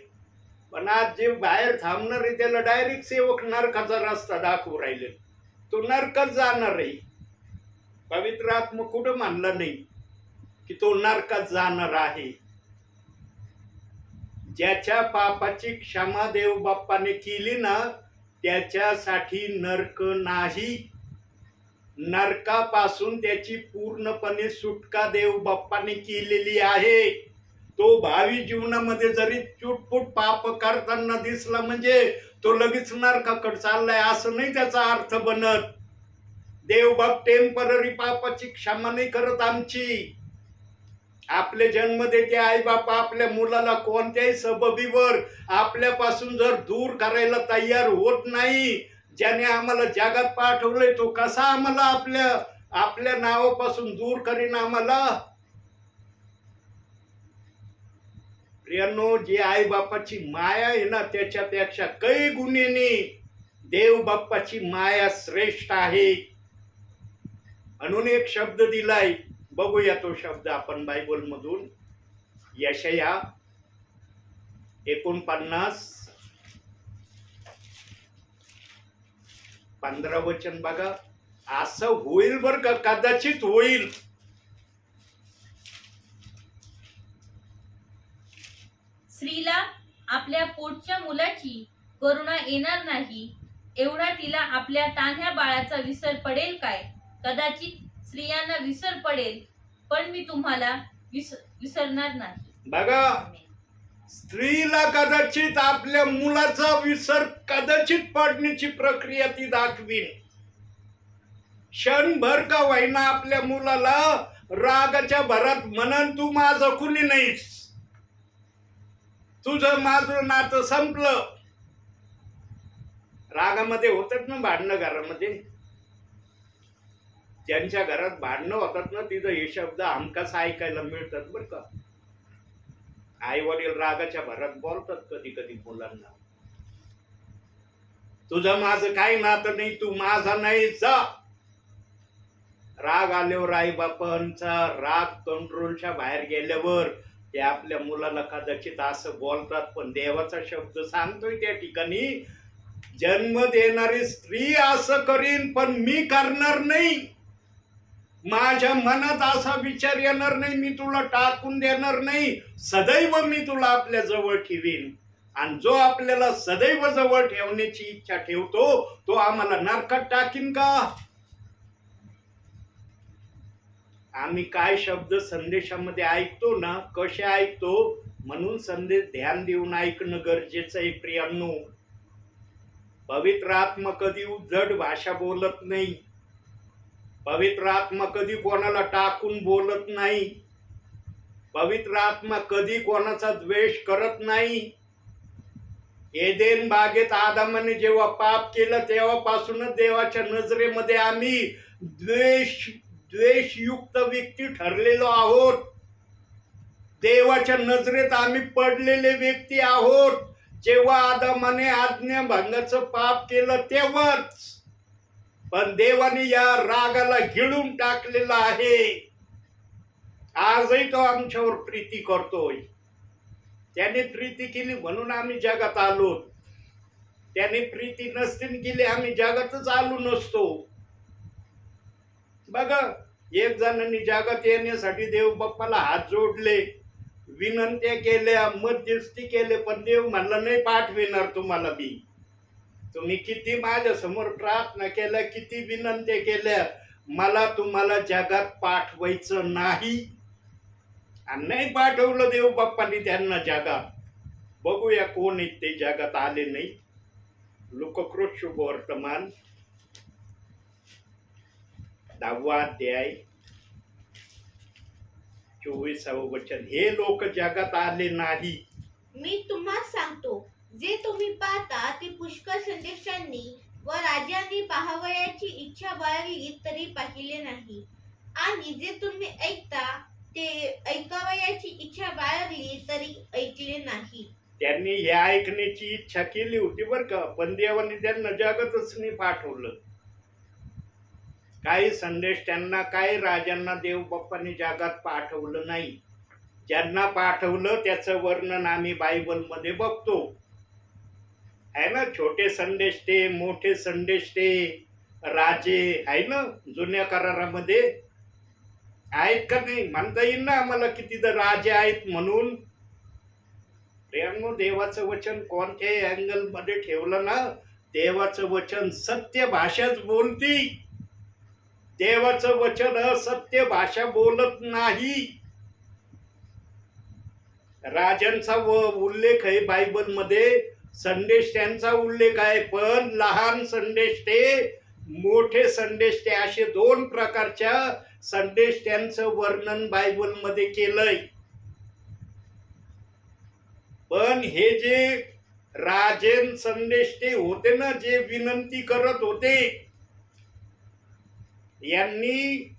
पण आज जे बाहेर थांबणार आहे त्याला डायरेक्ट सेवक नरकाचा रस्ता दाखवू राहिले. तो नरकच जाणार आहे. पवित्र आत्मा कुठं मानला नाही की तो नरकात जाणार आहे. ज्याच्या पापाची क्षमा देव बाप्पाने केली ना त्याच्यासाठी नरक नाही. नरकापासून त्याची पूर्णपणे सुटका देव बाप्पाने केलेली आहे. तो भावी जीवनामध्ये जरी चुटपुट पाप करताना दिसला म्हणजे तो लगेच नरकाकडे चाललाय असं नाही त्याचा अर्थ बनत. देव बाप टेम्पररी पापाची क्षमा नाही करत आमची. आपले जन्म देते आई बाप आपल्या मुलाला कोणत्याही सबबीवर आपल्यापासून जर दूर करायला तयार होत नाही. ज्याने आम्हाला जगात पाठवलंय तो कसा आम्हाला आपल्या नावापासून दूर करीन आम्हाला. प्रियांनो, जी आई बापाची माया आहे ना त्याच्यापेक्षा काही गुणेने देव बाप्पाची माया श्रेष्ठ आहे. म्हणून एक शब्द दिलाय, बघूया तो शब्द आपण बायबल मधून. यशया 49:15 वचन बघा. असं होईल बर का, कदाचित होईल. स्त्रीला आपल्या पोटच्या मुलाची करुणा येणार नाही, एवढा तिला आपल्या तान्ह्या बाळाचा विसर पडेल काय. कदाचित स्त्रियांना विसर पडेल, पण मी तुम्हाला विसरणार नाही. बघा, स्त्रीला कदाचित आपल्या मुलाचा विसर कदाचित पडण्याची प्रक्रिया ती दाखवीन. क्षणभर का होईना आपल्या मुलाला रागाच्या भरात म्हणन तू माझं कुणी नाहीस, तुझं माझं नातं संपलं. रागामध्ये होतात ना भांडणं घरामध्ये. ज्यांच्या घरात भांडणं होतात ना तिथं हे शब्द हमखास ऐकायला मिळतात बर का. आई वडील रागाच्या भरात बोलतात कधी कधी मुलांना, तुझं माझं काही नातं नाही, तू माझा नाही जा. राग आल्यावर आई बापांचा राग कंट्रोलच्या बाहेर गेल्यावर ते आपल्या मुलाला कदाचित असं बोलतात. पण देवाचा शब्द सांगतोय त्या ठिकाणी, जन्म देणारी स्त्री असं करीन पण मी करणार नाही. माझ्या मनात असा विचार येणार नाही, मी तुला टाकून देणार नाही, सदैव मी तुला आपल्या जवळ ठेवीन. आणि जो आपल्याला सदैव जवळ ठेवण्याची इच्छा ठेवतो तो आम्हाला नरकात टाकीन का. आम्ही काय शब्द संदेशामध्ये ऐकतो ना, कसे ऐकतो, म्हणून संदेश ध्यान देऊन ऐकणं गरजेचं आहे. प्रियांनो, पवित्र आत्मा कधी उद्धट भाषा बोलत नाही. पवित्र आत्मा कधी कोणाला टाकून बोलत नाही. पवित्र आत्मा कधी कोणाचा द्वेष करत नाही. एदेन बागेत आदामाने जेव्हा पाप केलं तेव्हापासूनच देवाच्या नजरेमध्ये आम्ही द्वेषयुक्त व्यक्ती ठरलेलो आहोत. देवाच्या नजरेत आम्ही पडलेले व्यक्ती आहोत. जेव्हा आदामाने आज्ञाभंगाचं पाप केलं तेव्हाच. पण देवाने या रागाला गिळून टाकलेला आहे. आजही तो आमच्यावर प्रीती करतोय. त्याने प्रीती केली म्हणून आम्ही जगात आलो. त्याने प्रीती नसतीन केली आम्ही जगातच आलो नसतो. बघा, एक जणांनी जगात येण्यासाठी देव बाप्पाला हात जोडले, विनंत्या केल्या, मध्यस्थी केले, पण देव म्हणला नाही पाठविणार तुम्हाला मी. तुम्ही किती माझ्या समोर प्रार्थना केल्या, किती विनंत्या केल्या, मला तुम्हाला जगात पाठवायचं नाही. आणि नाही पाठवलं देव बाप्पांनी त्यांना जगात. बघूया कोण आहेत ते जगात आले नाही. लोककृत शुभ वर्तमान 10वा अध्याय 24वे वचन, हे लोक जगात आले नाही. मी तुम्हाला सांगतो, जे तुम्ही पाहता ते पुष्कळ संदेशांनी व राजांनी पाहावयाची इच्छा बाळगली तरी पाहिले नाही, आणि जे तुम्ही ऐकता ते ऐकावयाची इच्छा बाळगली तरी ऐकले नाही. त्यांनी हे ऐकण्याची इच्छा केली होती बरं का, पण देवाने त्यांना जगातच नाही पाठवलं. काही संदेश त्यांना, काही राजांना देव बाप्पाने जगात पाठवलं नाही. ज्यांना पाठवलं त्याचं वर्णन आम्ही बायबलमध्ये बघतो, आहे ना. छोटे संदेश ते, मोठे संदेश ते, राजे आहे ना जुन्या करारामध्ये, आहेत का नाही? म्हणता येईल ना आम्हाला की तिथं राजे आहेत म्हणून. प्रेमनो, देवाचं वचन कोणत्याही अँगल मध्ये ठेवलं ना, देवाचं वचन सत्य भाषाच बोलती. देवाचं वचन असत्य भाषा बोलत नाही. राजांचा उल्लेख आहे बायबलमध्ये, संदेश त्यांचा उल्लेख आहे, पण लहान संदेश ते, मोठे संदेश ते, असे दोन प्रकारच्या संदेश त्यांचं वर्णन बायबलमध्ये केलंय. पण हे जे राजेन संदेश ते होते ना, जे विनंती करत होते, यांनी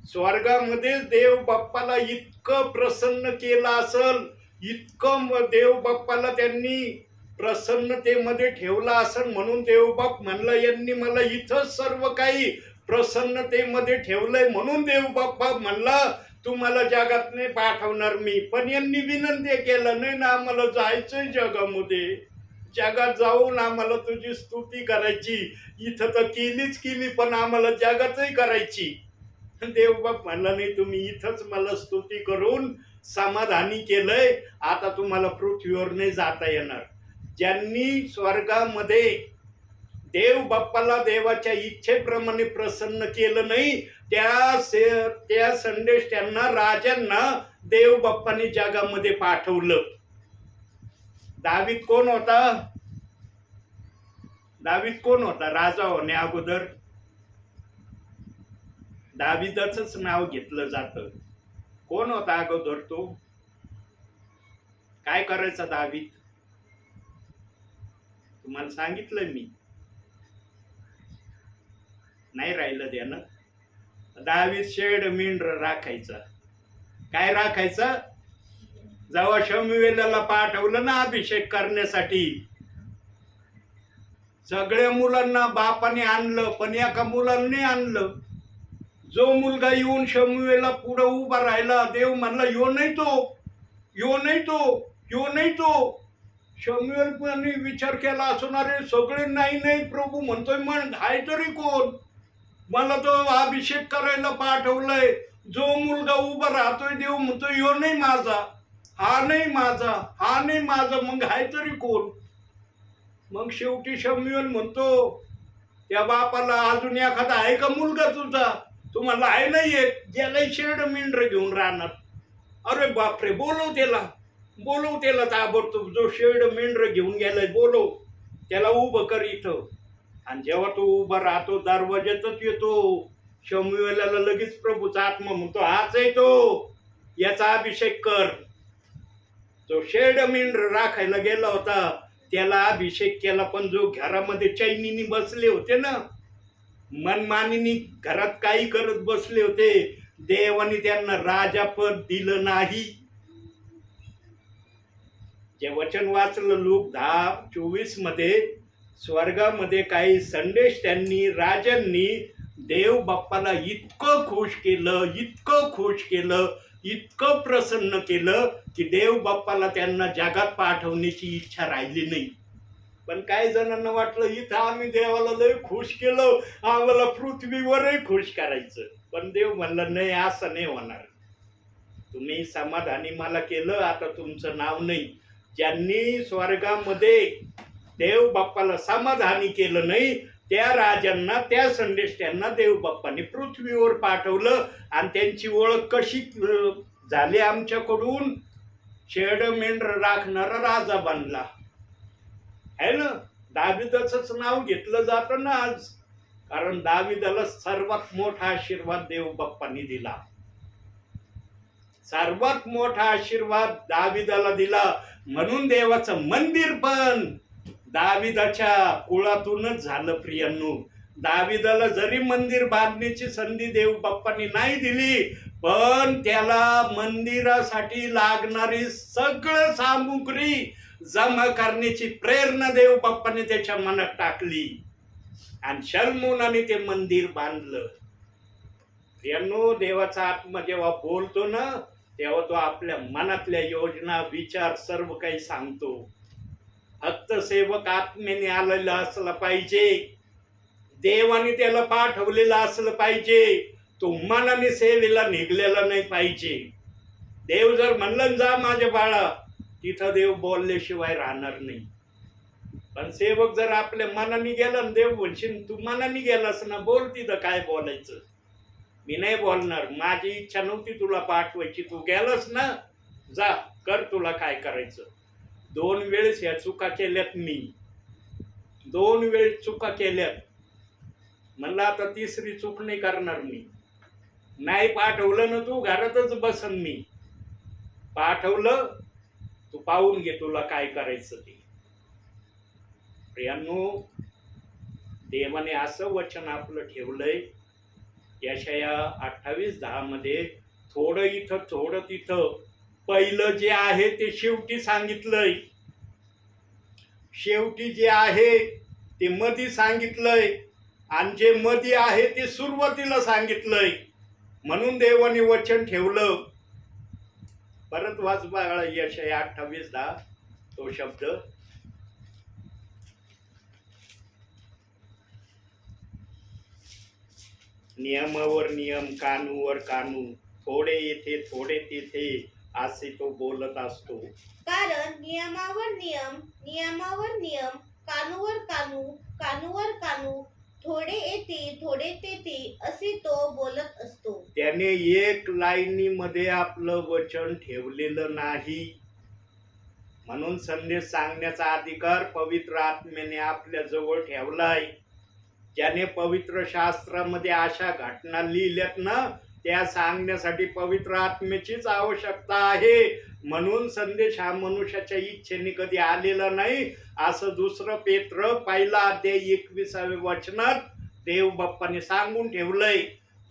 स्वर्गामध्ये देव बाप्पाला इतकं प्रसन्न केलं असल, इतकं देव बाप्पाला त्यांनी प्रसन्नतेमध्ये ठेवलं असेल, म्हणून देव बाप म्हणला यांनी मला इथं सर्व काही प्रसन्नतेमध्ये ठेवलंय, म्हणून देव बाप्पा म्हणला तुम्हाला जगात नाही पाठवणार मी. पण यांनी विनंती केलं, नाही ना आम्हाला जायचंय जगामध्ये, जगात जाऊन आम्हाला तुझी स्तुती करायची. इथं तर केलीच केली, पण आम्हाला जगातही करायची. देवबाप म्हणला, नाही तुम्ही इथंच मला स्तुती करून समाधानी केलंय, आता तुम्हाला पृथ्वीवर नाही जाता येणार. ज्यांनी स्वर्गामध्ये देव बाप्पाला देवाच्या इच्छेप्रमाणे प्रसन्न केलं नाही, त्या संदेश त्यांना, राजांना देव बाप्पाने जगामध्ये पाठवलं. दावीद कोण होता? दावीद कोण होता? राजा होणे अगोदर दावीदाचंच नाव घेतलं जातं. कोण होता अगोदर तो? काय करायचा दावीद? तुम्हाला सांगितलं मी, नाही राहिलं त्यानं. दावीद शेड मेंढर राखायचा. काय राखायचा? जेव्हा शमूएलाला पाठवलं ना अभिषेक करण्यासाठी, सगळ्या मुलांना बापाने आणलं, पण एका मुलाला नाही आणलं. जो मुलगा येऊन शमूएला पुढे उभा राहिला, देव म्हणला यो नाही तो, यो नाही तो, यो नाही तो. शमूएल पण विचार केला असणार, सगळे नाही नाही प्रभू म्हणतोय, मग हाय तरी कोण? मला तो अभिषेक करायला पाठवलंय. जो मुलगा उभा राहतोय, देव म्हणतोय यो नाही माझा, हा नाही माझा, हा नाही माझा, मग हाय तरी कोण? मग शेवटी शमूएल म्हणतो त्या बापाला, अजून एखादा आहे का मुलगा तुझा? तुम्हाला आहे नाही येत, गेलाय शेड मेंढर घेऊन राहणार. अरे बापरे, बोलव त्याला ताबडतोब. जो शेड मेंढर घेऊन गेलाय बोलव त्याला, उभं कर इथं. आणि जेव्हा तो उभा राहतो दरवाज्यातच येतो, शमूएलाला लगेच प्रभूचा आत्मा म्हणतो, हाच आहे तो, याचा अभिषेक कर. जो शेड मेंढर राखायला गेला होता त्याला अभिषेक केला. पण जो घरामध्ये चैनीने बसले होते ना, मनमानीने घरात काही करत बसले होते, देवाने त्यांना राजापद दिलं नाही. जे वचन वाचलं लूक 10:24 मध्ये, स्वर्गामध्ये काही संदेश त्यांनी, राजांनी देव बाप्पाला इतकं खुश केलं, इतकं खुश केलं, इतकं प्रसन्न केलं की देव बाप्पाला त्यांना जगात पाठवण्याची इच्छा राहिली नाही. पण काही जणांना वाटलं इथं आम्ही देवाला लय खुश केलं, आम्हाला पृथ्वीवरही खुश करायचं. पण देव म्हणला नाही, असं नाही होणार. तुम्ही समाधानी मला केलं, आता तुमचं नाव नाही. ज्यांनी स्वर्गामध्ये देव बाप्पाला समाधानी केलं नाही, त्या राजांना, त्या संदेश त्यांना देव बाप्पाने पृथ्वीवर पाठवलं. आणि त्यांची ओळख कशी झाली आमच्याकडून? शेड मेंढर राखणारा राजा बनला आहे ना. दाविदाचंच नाव घेतलं जातं ना आज, कारण दाविदाला सर्वात मोठा आशीर्वाद देव बाप्पांनी दिला. सर्वात मोठा आशीर्वाद दाविदाला दिला. म्हणून देवाचं मंदिर पण दाविदाच्या कुळातूनच झालं. प्रियांनो, दाविदाला जरी मंदिर बांधण्याची संधी देव बाप्पांनी नाही दिली, पण त्याला मंदिरासाठी लागणारी सगळं सामुग्री जमा करण्याची प्रेरणा देव बाप्पाने त्याच्या मनात टाकली आणि शलमोनाने ते मंदिर बांधलं. प्रियांनो, देवाचा आत्मा जेव्हा बोलतो ना, तेव्हा तो आपल्या मनातल्या योजना, विचार सर्व काही सांगतो. फक्त सेवक आत्मेने आलेला असला पाहिजे, देवाने त्याला पाठवलेला असलं पाहिजे, तो मनाने सेवेला निघलेला नाही पाहिजे. देव जर म्हणलं जा माझ्या बाळा, तिथं देव बोलल्याशिवाय राहणार नाही. पण सेवक जर आपल्या मनाने गेला ना, देव म्हणशील तू मनाने गेलास ना, बोल तिथं काय बोलायचं. मी नाही बोलणार, माझी इच्छा नव्हती तुला पाठवायची, तू गेलास ना, जा कर तुला काय करायचं. 2 वेळेस ह्या चुका केल्यात मी, 2 वेळेस चुका केल्यात. म्हणलं आता तिसरी चूक नाही करणार मी. नाही पाठवलं ना, तू घरातच बसन मी. पाठवलं, तू पाहून घे तुला काय करायचं ते. प्रियांनो, देवाने असं वचन आपलं ठेवलंय. यशाया 28:10 मध्ये थोडं इथं थोडं तिथं, पहिलं जे आहे ते शेवटी सांगितलंय, शेवटी जे आहे ते मधी सांगितलंय, आणि जे मधी आहे ते सुरुवातीला सांगितलंय. म्हणून देवाने वचन ठेवलं. परत वाच बाळा, यशाया 28:10 तो शब्द. नियमावर नियम, कानूवर कानू, थोडे येथे थोडे तिथे, असे तो बोलत असतो. कारण नियमावर नियम, नियमावर नियम, कानूवर कानू, कानूवर कानू, थोडे येते थोडे तेथे, असे तो बोलत असतो. त्याने एक लाईनीमध्ये आपलं वचन ठेवलेलं नाही. म्हणून संदेश सांगण्याचा अधिकार पवित्र आत्म्याने आपल्या जवळ ठेवलाय. ज्याने पवित्र शास्त्रामध्ये अशा घटना लिहिल्यात ना, त्या सांगण्यासाठी पवित्र आत्म्याचीच आवश्यकता आहे. म्हणून संदेश हा मनुष्याच्या इच्छेने कधी आलेला नाही, असं 2 पेत्र 1:21 वचनात देव बाप्पाने सांगून ठेवलंय.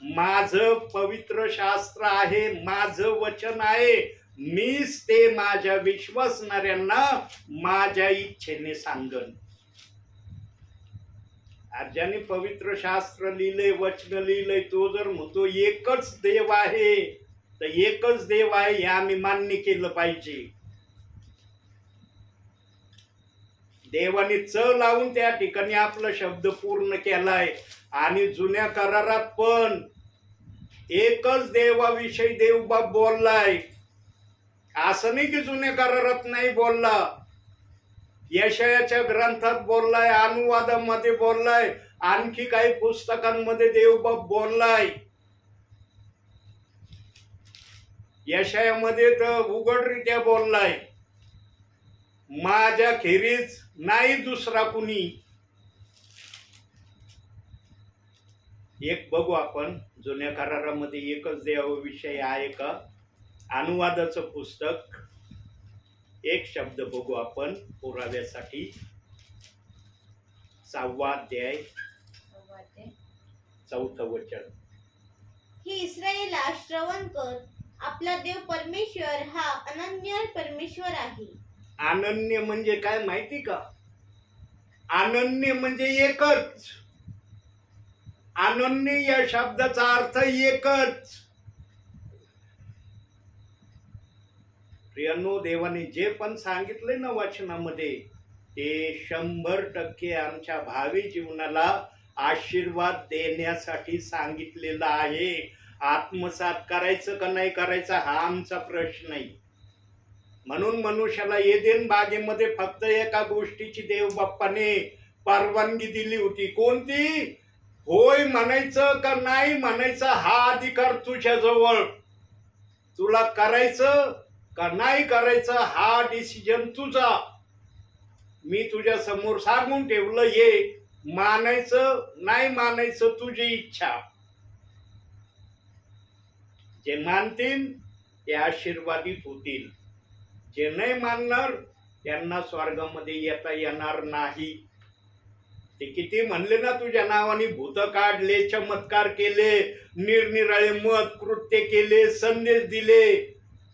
माझं पवित्र शास्त्र आहे, माझं वचन आहे, मीच ते माझ्या विश्वासणाऱ्यांना माझ्या इच्छेने सांगन. ज्याने पवित्र शास्त्र लिहिलंय, वचन लिहिलंय, तो जर म्हणतो एकच देव आहे, तर एकच देव आहे हे आम्ही मान्य केलं पाहिजे. देवाने लावून त्या ठिकाणी आपला शब्द पूर्ण केलाय. आणि जुन्या करारात पण एकच देवाविषयी देवबाप बोललाय. असं नाही की जुन्या करारात नाही बोलला. यशायाच्या ग्रंथात बोललाय, अनुवादामध्ये बोललाय, आणखी काही पुस्तकांमध्ये देवबाप बोललाय. यशायामध्ये तर उघडरित्या बोललाय, माझ्या खेरीज नाही दुसरा कुणी. एक बघू आपण, जुन्या करारामध्ये एकच देवाविषयी आहे का? अनुवादाचं पुस्तक, एक शब्द बघू आपण पुराव्यासाठी. 6वा अध्याय 4थं वचन. हे इस्रायेला श्रवण कर, आपला देव परमेश्वर हा अनन्य परमेश्वर आहे. अनन्य म्हणजे काय माहिती का? अनन्य म्हणजे एकच. अनन्य या शब्दाचा अर्थ एकच. प्रियांनो, देवाने जे पण सांगितलंय ना वचनामध्ये, ते 100% आमच्या भावी जीवनाला आशीर्वाद देण्यासाठी सांगितलेलं आहे. आत्मसात करायचं का नाही करायचं हा आमचा प्रश्न नाही. म्हणून मनुष्याला एदेन बागेमध्ये फक्त एका गोष्टीची देव बाप्पाने परवानगी दिली होती. कोणती? होय म्हणायचं का नाही म्हणायचं हा अधिकार तुझ्या जवळ. तुला करायचं का नाही करायचं हा डिसिजन तुझा. मी तुझ्या समोर सांगून ठेवलं, ये मानायचं नाही मानायचं तुझी इच्छा. जे मानतील ते आशीर्वादित होतील. जे नाही मानणार त्यांना स्वर्गामध्ये येता येणार नाही. ते किती म्हणले ना तुझ्या नावाने भूत काढले, चमत्कार केले, निरनिराळे मत कृत्य केले, संदेश दिले,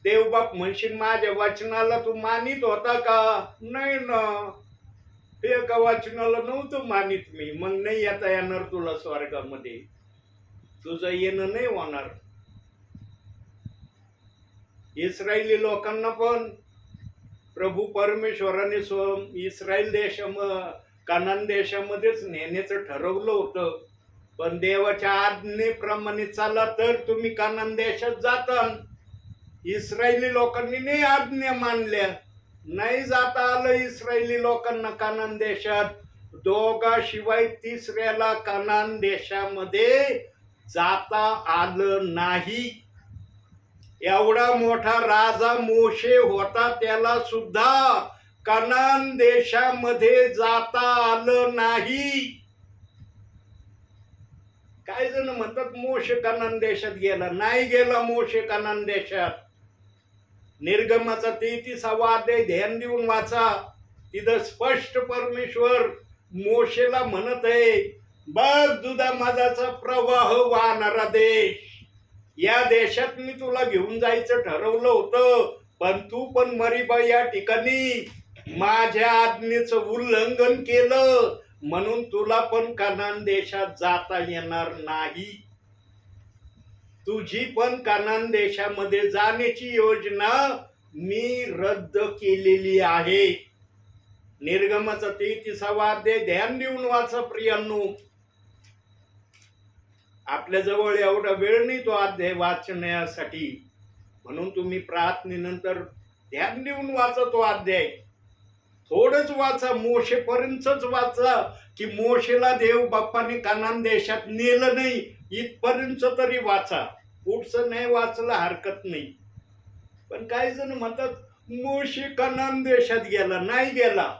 देवबाप म्हणशील माझ्या वचनाला तू मानित होता का? नाही ना, एका वचनाला नव्हतं मानित मी. मग नाही येता येणार तुला स्वर्गामध्ये, तुझं येणं नाही होणार. इस्रायली लोकांना पण प्रभू परमेश्वराने इस्रायल कानान देशामध्येच नेण्याचं ठरवलं होतं. पण देवाच्या आज्ञेप्रमाणे चाला तर तुम्ही कानान देशात जाता. इस्रायली लोकांनी नाही आज्ञा मानल्या, नाही जाता आलं इस्रायली लोकांना कानान देशात. दोघाशिवाय तिसऱ्याला कानान देशामध्ये जाता आलं नाही. एवढा मोठा राजा मोशे होता, त्याला सुद्धा कनान देशामध्ये जाता आलं नाही. काही जण म्हणतात मोशे कनान देशात गेला, नाही गेला मोशे कनान देशात. निर्गमाचा 33वा अध्याय ध्यान देऊन वाचा. तिथं स्पष्ट परमेश्वर मोशेला म्हणत आहे, बघ दुधा मधाचा प्रवाह वाहणारा देश, या देशात मी तुला घेऊन जायचं ठरवलं होतं. पण तू पण मरीबा या ठिकाणी माझ्या आज्ञेचं उल्लंघन केलं, म्हणून तुला पण कनान देशात जाता येणार नाही. तुझी पण कनान देशामध्ये जाण्याची योजना मी रद्द केलेली आहे. निर्गमाचा 33वा अध्याय ध्यान देऊन वाचा प्रियांनो. आपल्या जवळ एवढा वेळ नाही तो अध्याय वाचण्यासाठी, म्हणून तुम्ही प्रार्थनेनंतर ध्यान देऊन वाचा तो अध्याय. थोडंच वाचा, मोशेपर्यंतच वाचा की मोशेला देव बाप्पाने कानान देशात नेलं नाही इथपर्यंत तरी वाचा. पुढचं नाही वाचलं हरकत नाही. पण काही जण म्हणतात मोशे कानान देशात गेला, नाही गेला.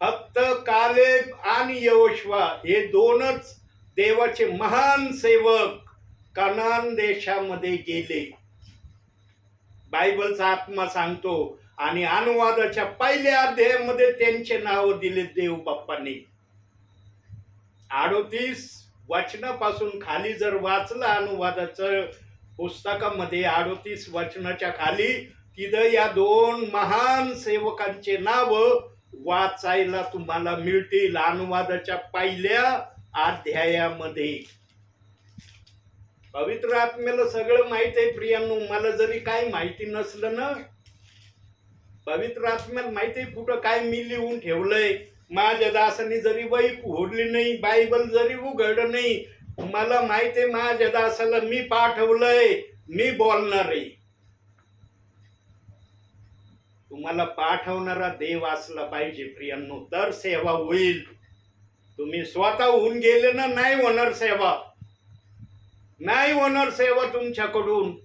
फक्त कालेब आणि यहोशुआ हे दोनच देवाचे महान सेवक कनान देशामध्ये गेले. बायबलचा आत्मा सांगतो. आणि अनुवादाच्या पहिल्या अध्यायामध्ये त्यांचे नाव दिले देव बाप्पांनी. 38 वचनापासून खाली जर वाचलं अनुवादाचं पुस्तकामध्ये 38 वचनाच्या खाली, तिथं या दोन महान सेवकांचे नाव वाचायला तुम्हाला मिळतील अनुवादाच्या पहिल्या अध्यायामध्ये. पवित्र आत्म्याला सगळं माहित आहे प्रियांनो. मला जरी काही माहिती नसलं ना, पवित्र आत्म्याला माहिती आहे कुठं काय मी लिहून ठेवलंय. माझ्या दासाने जरी वही ओढली नाही, बायबल जरी उघडलं नाही, मला माहिती आहे माझ्या दासाला मी पाठवलंय, मी बोलणार आहे. तुम्हाला पाठवणारा देव असला पाहिजे प्रियांनो, तर सेवा होईल. तुम्ही स्वतः होऊन गेले ना, नाही होणार सेवा, नाही होणार सेवा तुमच्याकडून.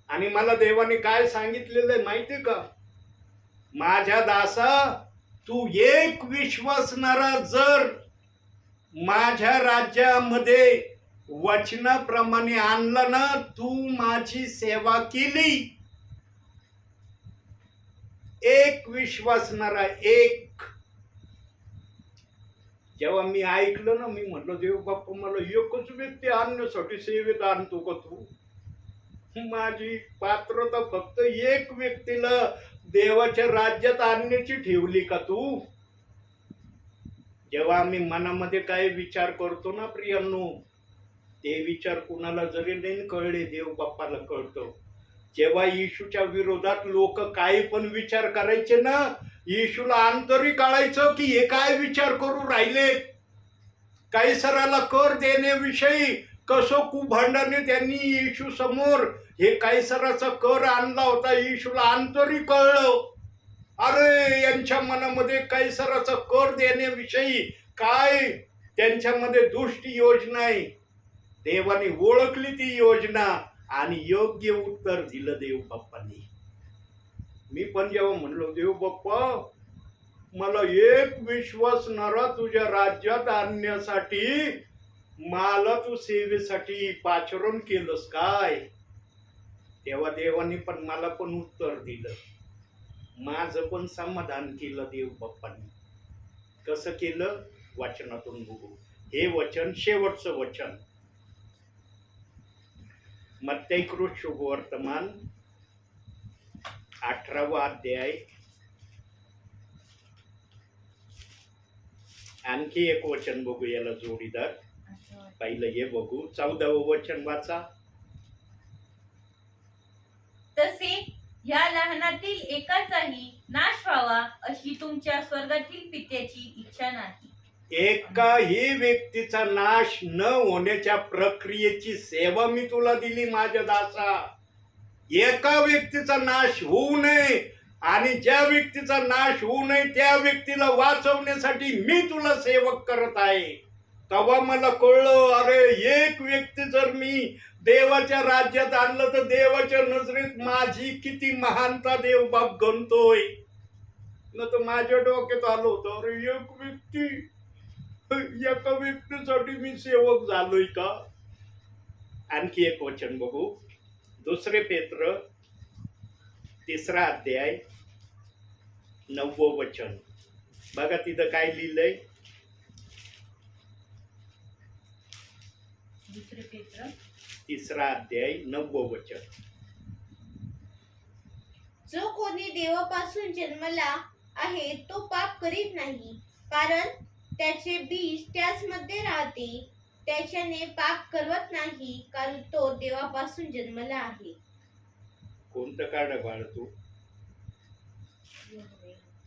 आणि मला देवाने काय सांगितलेलं आहे माहिती का? माझ्या दासा, तू एक विश्वासणारा जर माझ्या राज्यामध्ये वचनाप्रमाणे आणला ना, तू माझी सेवा केली. एक विश्वासणारा एक. जेव्हा मी ऐकलं ना, मी म्हटलं देव बाप्पा, मला एकच व्यक्ती आणण्यासाठी सेवेत आणतो का तू? माझी पात्रता फक्त एक व्यक्तीला देवाच्या राज्यात आणण्याची ठेवली का तू? जेव्हा आम्ही मनामध्ये काय विचार करतो ना प्रियांनो, ते विचार कुणाला जरी नाही कळले, देव बाप्पाला कळतो. जेव्हा येशूच्या विरोधात लोक काही पण विचार करायचे ना, येशूला आंतरी कळायचं की हे काय विचार करू राहिले. कैसराला कर देण्याविषयी कसं कुभांडाने त्यांनी येशू समोर हे कैसराचा कर आणला होता. येशूला आंतरी कळलं, अरे यांच्या मनामध्ये कैसराचा कर देण्याविषयी काय त्यांच्यामध्ये दुष्ट योजना आहे. देवाने ओळखली ती योजना आणि योग्य उत्तर दिलं देव बाप्पांनी. मी पण जेव्हा म्हणलो देव बाप्पा, मला एक विश्वासणारा तुझ्या राज्यात आणण्यासाठी मला तू सेवेसाठी पाचारण केलंस काय? तेव्हा देवाने पण मला पण उत्तर दिलं, माझं पण समाधान केलं देव बाप्पांनी. कसं केलं? वचनातून बघू. हे वचन शेवटचं वचन, मत्तैकृत शुभवर्तमान 18वा अध्याय. आणखी एक वचन बघू याला जोडीदार. पहिलं हे बघू, 14वं वचन वाचा. तसे ह्या लहानातील एकाचाही नाश व्हावा अशी तुमच्या स्वर्गातील पित्याची इच्छा नाही. एकाही व्यक्तीचा नाश न होण्याच्या प्रक्रियेची सेवा मी तुला दिली माझ्या दासा. एका व्यक्तीचा नाश होऊ नये, आणि ज्या व्यक्तीचा नाश होऊ नये त्या व्यक्तीला वाचवण्यासाठी मी तुला सेवक करत आहे. तेव्हा मला कळलं, अरे एक व्यक्ती जर मी देवाच्या राज्यात आणलं तर देवाच्या नजरेत माझी किती महानता देव बाप गणतोय. न तर माझ्या डोक्यात आलं होतं, अरे एक व्यक्ती, एका व्यक्तीसाठी मी सेवक झालोय का? आणखी एक वचन बघू, 2 पेत्र 3रा अध्याय 9वं वचन. बघा तिथं काय लिहिलंय. 2 पेत्र 3रा अध्याय 9वं वचन. जो कोणी देवापासून जन्मला आहे तो पाप करीत नाही, कारण त्याचे बीज त्याच मध्ये राहते. त्याच्याने पाप करवत नाही, कारण तो देवापासून जन्मला आहे. कोणतं काढ बाळ तू?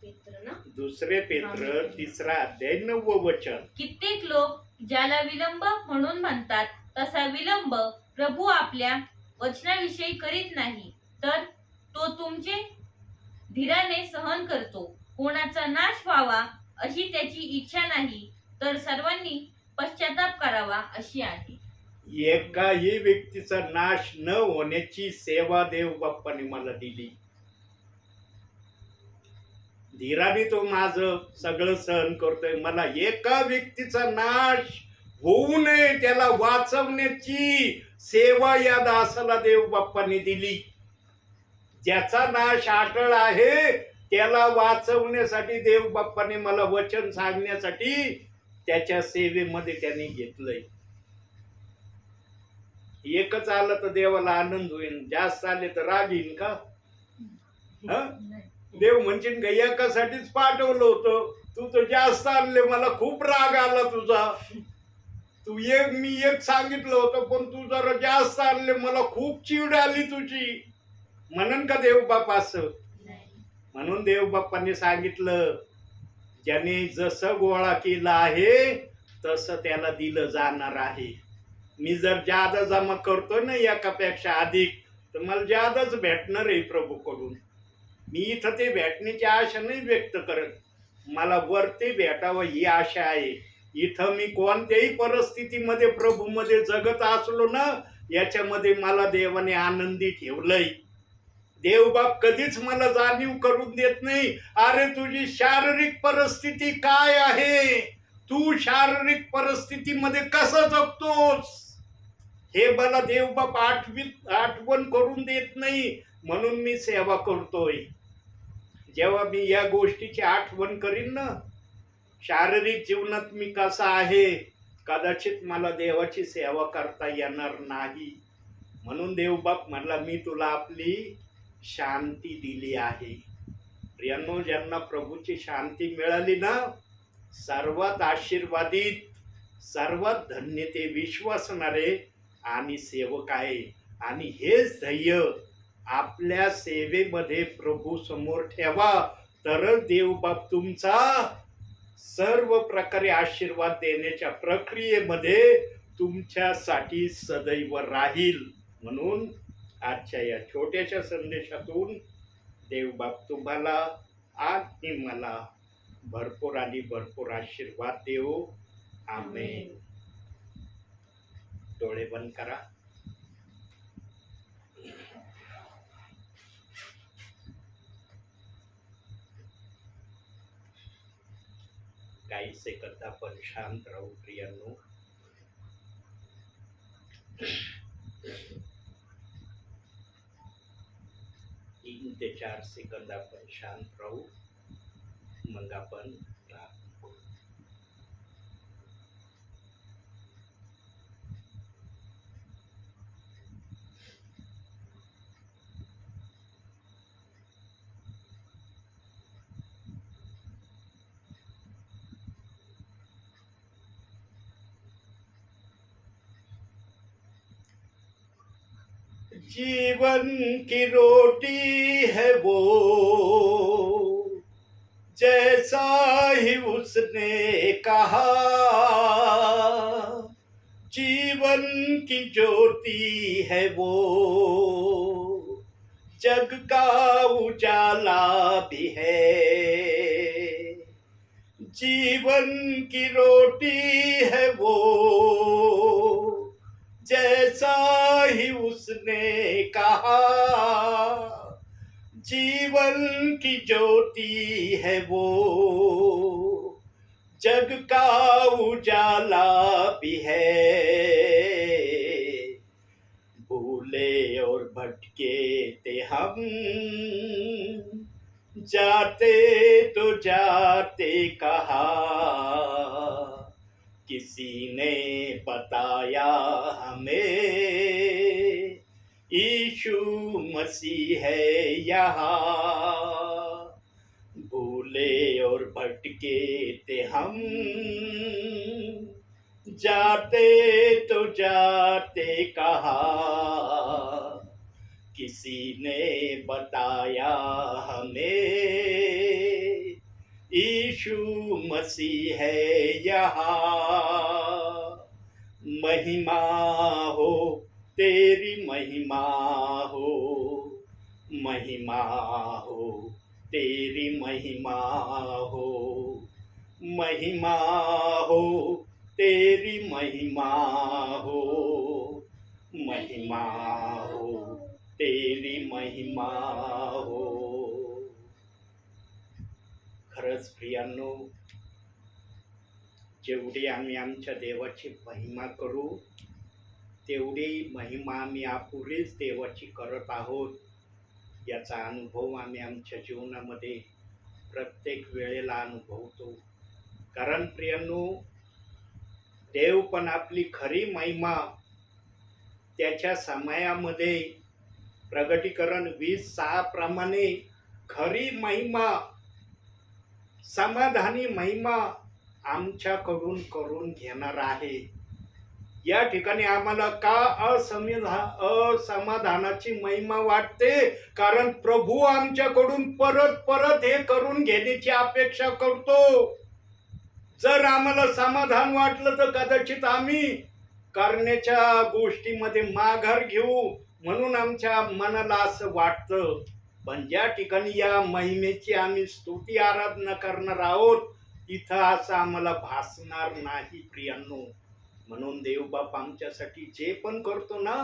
पेत्र ना, 2 पेत्र 3रा अध्याय 9वं वचन. कित्येक लोक ज्याला विलंब म्हणून म्हणतात, तसा विलंब प्रभू आपल्या वचनाविषयी करीत नाही, तर तो तुमचे धीराने सहन करतो. कोणाचा नाश व्हावा अशी त्याची इच्छा नाही, तर सर्वांनी पश्चाताप करावा अशी आहे. एकाही व्यक्तीचा नाश न होण्याची सेवा देव बाप्पाने मला दिली. धीराने तो माझं सगळं सहन करतोय. मला एका व्यक्तीचा नाश होऊ नये त्याला वाचवण्याची सेवा या दासाला देव बाप्पाने दिली. ज्याचा नाश अटळ आहे त्याला वाचवण्यासाठी देव बाप्पाने मला वचन सांगण्यासाठी त्याच्या सेवेमध्ये त्यांनी घेतलंय. एकच आलं तर देवाला आनंद होईल, जास्त आले तर राग येईल का? देव म्हणशील का एकासाठीच पाठवलं होतं, तू तर जास्त आणले, मला खूप राग आला तुझा. मी एक सांगितलं होतं पण तू जरा जास्त आणले, मला खूप चिड आली तुझी. म्हणून का देव बाप असं? म्हणून देव बाप्पांनी सांगितलं, ज्याने जसं गोळा केलं आहे तसं त्याला दिलं जाणार आहे. मी जर जादा जमा करतोय ना एकापेक्षा अधिक, तर मला जादाच भेटणार आहे प्रभूकडून. मी इथं ते भेटण्याची आशा नाही व्यक्त करत, मला वरती भेटावं ही आशा आहे. इथं मी कोणत्याही परिस्थितीमध्ये प्रभूमध्ये जगत असलो ना, याच्यामध्ये मला देवाने आनंदी ठेवलंय. देवबाप कधीच मला जाणीव करून देत नाही, अरे तुझी शारीरिक परिस्थिती काय आहे, तू शारीरिक परिस्थितीमध्ये कसं जगतोस, हे मला देवबाप आठवण करून देत नाही. म्हणून मी सेवा करतोय. जेव्हा मी या गोष्टीची आठवण करीन ना, शारीरिक जीवनात मी कसा आहे, कदाचित मला देवाची सेवा करता येणार नाही. म्हणून देवबाप म्हणला, मी तुला आपली शांती दिली आहे. प्रियांनो, ज्यांना प्रभूची शांती मिळाली ना, सर्वात आशीर्वादित, सर्वात धन्य ते विश्वासणारे आणि सेवक आहे. आणि हेच ध्येय आपल्या सेवेमध्ये प्रभू समोर ठेवा, तरच देवबाप तुमचा सर्व प्रकारे आशीर्वाद देण्याच्या प्रक्रियेमध्ये तुमच्यासाठी सदैव राहील. म्हणून आजच्या या छोट्याशा संदेशातून देवबाप तुम्हाला आणि मला भरपूर आणि भरपूर आशीर्वाद देवो. आमेन. डोळे बंद करा. काही सेकंद आपण शांत राहू प्रियांनो. तीन ते 4 सेकंद आपण शांत राहू, मग आपण प्रार्थना करू. जीवन की रोटी है वो, जैसा ही उसने कहा. जीवन की ज्योति है वो, जग का उजाला भी है. जीवन की रोटी है वो, जैसा ही उसने कहा. जीवन की ज्योति है वो, जग का उजाला भी है. भूले और भटके थे हम, जाते तो जाते कहा. किसी ने बताया हमें, यीशु मसीह है यहाँ. भूले और भटके थे हम, जाते तो जाते कहा. किसी ने बताया हमें, यीशु मसीह है यहाँ. महिमा हो तेरी, महिमा हो, महिमा हो तेरी, महिमा हो, महिमा हो तेरी, महिमा हो, महिमा हो तेरी, महिमा हो. खरंच प्रियांनो, जेवढी आम्ही आमच्या देवाची महिमा करू, तेवढी महिमा आम्ही अपुरीच देवाची करत आहोत. याचा अनुभव आम्ही आमच्या जीवनामध्ये प्रत्येक वेळेला अनुभवतो. कारण प्रियांनो, देव पण आपली खरी महिमा त्याच्या समयामध्ये प्रगटीकरण 20:6 प्रमाणे खरी महिमा, समाधानी महिमा आमच्याकडून करून घेणार आहे. या ठिकाणी आम्हाला का असमाधानाची महिमा वाटते? कारण प्रभू आमच्याकडून परत परत हे करून घेण्याची अपेक्षा करतो. जर आम्हाला समाधान वाटलं तर कदाचित आम्ही करण्याच्या गोष्टीमध्ये माघार घेऊ, म्हणून आमच्या मनाला असं वाटतं. पण ज्या ठिकाणी या महिमेची आम्ही स्तुती आराधना करणार आहोत, तिथं असं आम्हाला भासणार नाही प्रियांनो. म्हणून देवबाप आमच्यासाठी जे पण करतो ना,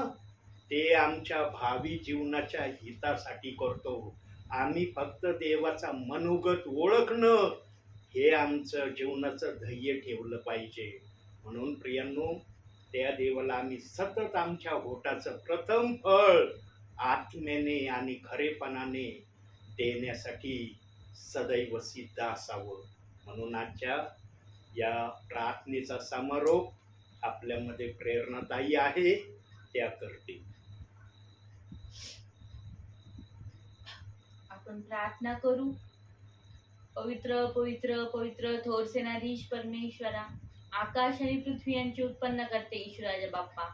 ते आमच्या भावी जीवनाच्या हितासाठी करतो. आम्ही फक्त देवाचा मनोगत ओळखणं हे आमचं जीवनाचं ध्येय ठेवलं पाहिजे. म्हणून प्रियांनो, त्या देवाला आम्ही सतत आमच्या होटाचं प्रथम फळ आत्म्याने आणि खरेपणाने देण्यासाठी सदैव सिद्ध असावं. म्हणून आजच्या या प्रार्थनेचा समारोप आपल्यामध्ये प्रेरणादायी आहे, त्या करते. आपण प्रार्थना करू. पवित्र पवित्र पवित्र थोर सेनाधीश परमेश्वरा, आकाश आणि पृथ्वी यांचे उत्पन्न करते ईश्वराजा बाप्पा.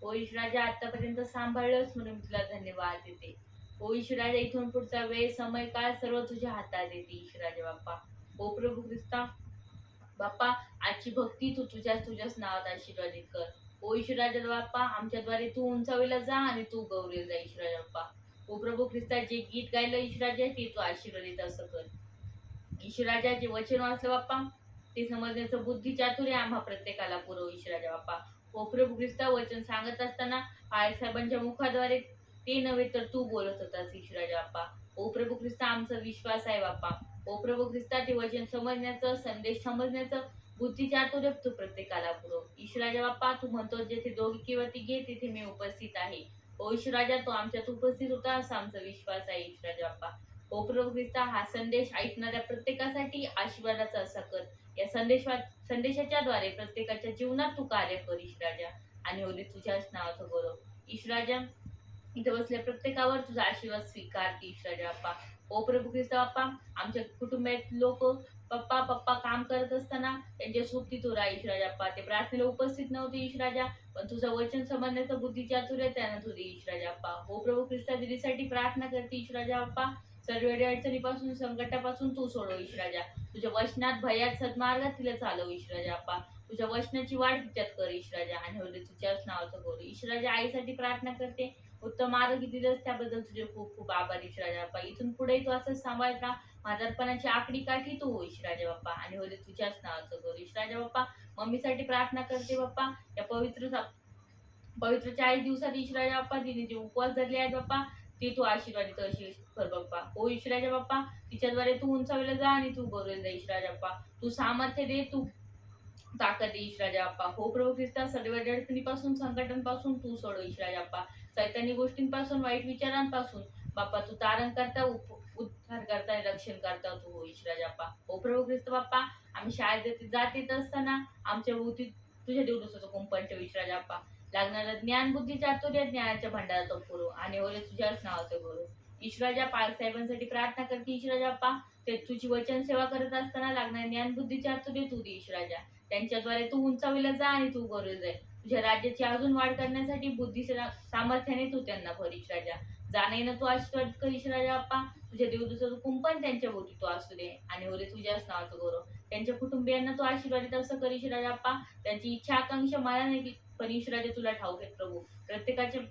ओ ईश्वराजा, आतापर्यंत सांभाळलंच म्हणून तुला धन्यवाद देते. ओ ईश्वराजा, इथून पुढचा वेळ, समय, काळ सर्व तुझ्या हातात देते ईश्वराजा बाप्पा. ओ प्रभू ख्रिस्ता बाप्पा, आजची भक्ती तू तुझ्याच नावात आशीर्वादित कर. ओ ईश्वराजा बाप्पा, आमच्याद्वारे तू उंचावीला जा आणि तू गौरव जा ईश्वराजा बाप्पा. ओ प्रभू ख्रिस्ता, जे गीत गायलं ईश्वराजा ते तू आशीर्वादित असं कर ईश्वराजा. जे वचन वाचलं बाप्पा ते समजण्याचं बुद्धी चातुर्य आम्हा प्रत्येकाला पुरव ईश्वराजा बाप्पा. ओ प्रभू ख्रिस्ता, वचन सांगत असताना पायक साहेबांच्या मुखाद्वारे ते नव्हे तर तू बोलत होतास ईश्वराजा बाप्पा. ओ प्रभू ख्रिस्ता, आमचा विश्वास आहे बाप्पा. ओ प्रभू ख्रिस्ता, ते वचन समजण्याचं, संदेश समजण्याचं बुद्धी चातुर्य तू प्रत्येकाला पुरव. ईश्वराजा बाप्पा तू म्हणतो जेथे दोघे किंवा तिघे तिथे मी उपस्थित आहे. ओ ईश्वराजा तू आमच्यात उपस्थित होता असा आमचा विश्वास आहे ईश्वराजा बाप्पा. ओ प्रभू ख्रिस्ता हा संदेश ऐकणाऱ्या प्रत्येकासाठी आशीर्वादाचा असा कर. या संदेशाच्या द्वारे प्रत्येकाच्या जीवनात तू कार्य कर ईश्वराजा. आणि होली तुझ्याच नावाचं गौरव ईश्वराजा. इथं बसल्या प्रत्येकावर तुझा आशीर्वाद स्वीकारते ईश्वराजा बाप्पा. ओ प्रभू ख्रिस्त बाप्पा आमच्या कुटुंबात लोक पप्पा काम करत असताना त्यांच्या सोबती तू राहा ईश्वराजा बाप्पा. ते प्रार्थनेला उपस्थित नव्हते ईश्वराजा, पण तुझं वचन समजण्याचं बुद्धी चातुर्य त्यांना तुझी ईश्वराजा बाप्पा. हो प्रभू ख्रिस्ता दिदीसाठी प्रार्थना करते ईश्वराजा बाप्पा. सर्व अडचणीपासून संकटापासून तू सोडव ईश्वराजा. तुझ्या वचनात भयात सद्मार्गात तिला चालव ईश्वराजा बाप्पा. तुझ्या वचनाची वाढ तिच्यात कर ईश्वराजा. आणि होते तुझ्याच नावाचं गौरव ईश्वराजा. आईसाठी प्रार्थना करते, उत्तम आरोग्य दिलंस त्याबद्दल तुझे खूप खूप आभार ईश्वराजा बाप्पा. इथून पुढे तू असं सांभाळत राहा. म्हातारपणाची आकडी काठी तू हो ईश्वराजा बाप्पा. आणि होते तुझ्याच नावाचं गौरव ईश्वराजा बाप्पा. मम्मीसाठी प्रार्थना करते बाप्पा. या पवित्र 40 दिवसात ईश्वराजा बाप्पा तिने जे उपवास धरले आहेत बाप्पा ते तू आशीर्वादित अशी कर बाप्पा. हो ईश्वराजा बाप्पा तिच्याद्वारे तू उंचावलं जा आणि तू गौरवलं जा ईश्वराजा बाप्पा. तू सामर्थ्य दे, तू ताकद दे ईश्वराजा बाप्पा. हो प्रभू ख्रिस्ता सर्व अडचणीपासून संकटांपासून तू सोडव ईश्वराजा बाप्पा. सैतानी गोष्टींपासून वाईट विचारांपासून बाप्पा तू तारण करता, उद्धार करता, रक्षण करता तू हो ईश्वराजा बाप्पा. हो प्रभू ख्रिस्त बाप्पा आम्ही शाळेत जात येत असताना आमच्या भोवती तुझ्या दिवसाचं कुंपण ठेव ईश्वराजा बाप्पा. लागणारं ज्ञान बुद्धी चातुर्य ज्ञानाच्या भंडाराचा पुरव. आणि ओले तुझ्याच नावाचं गौरव ईश्वराजा. पालक साहेबांसाठी प्रार्थना करते ईश्वराजा बाप्पा. ते तुझी वचन सेवा करत असताना लागणारे ज्ञान बुद्धी चातुर्य तू दे ईश्वराजा. त्यांच्याद्वारे तू उंचाविला जा आणि तू गौरव जाय. तुझ्या राज्याची अजून वाढ करण्यासाठी बुद्धी सामर्थ्याने तू त्यांना भर ईश्वराजा. जाणेनं तू आशीर्वाद कर ईश्वराजा बाप्पा. तुझ्या देवदूताचं कुंपण त्यांच्या भोवती तू असू दे. आणि ओले तुझ्याच नावाचं गौरव. त्यांच्या कुटुंबियांना तू आशीर्वादित असं कर ईश्वराजा बाप्पा. त्यांची इच्छा आकांक्षा मला नाही पण ईश्वराजा तुला ठाऊक आहेत प्रभू. प्रत्येकाच्या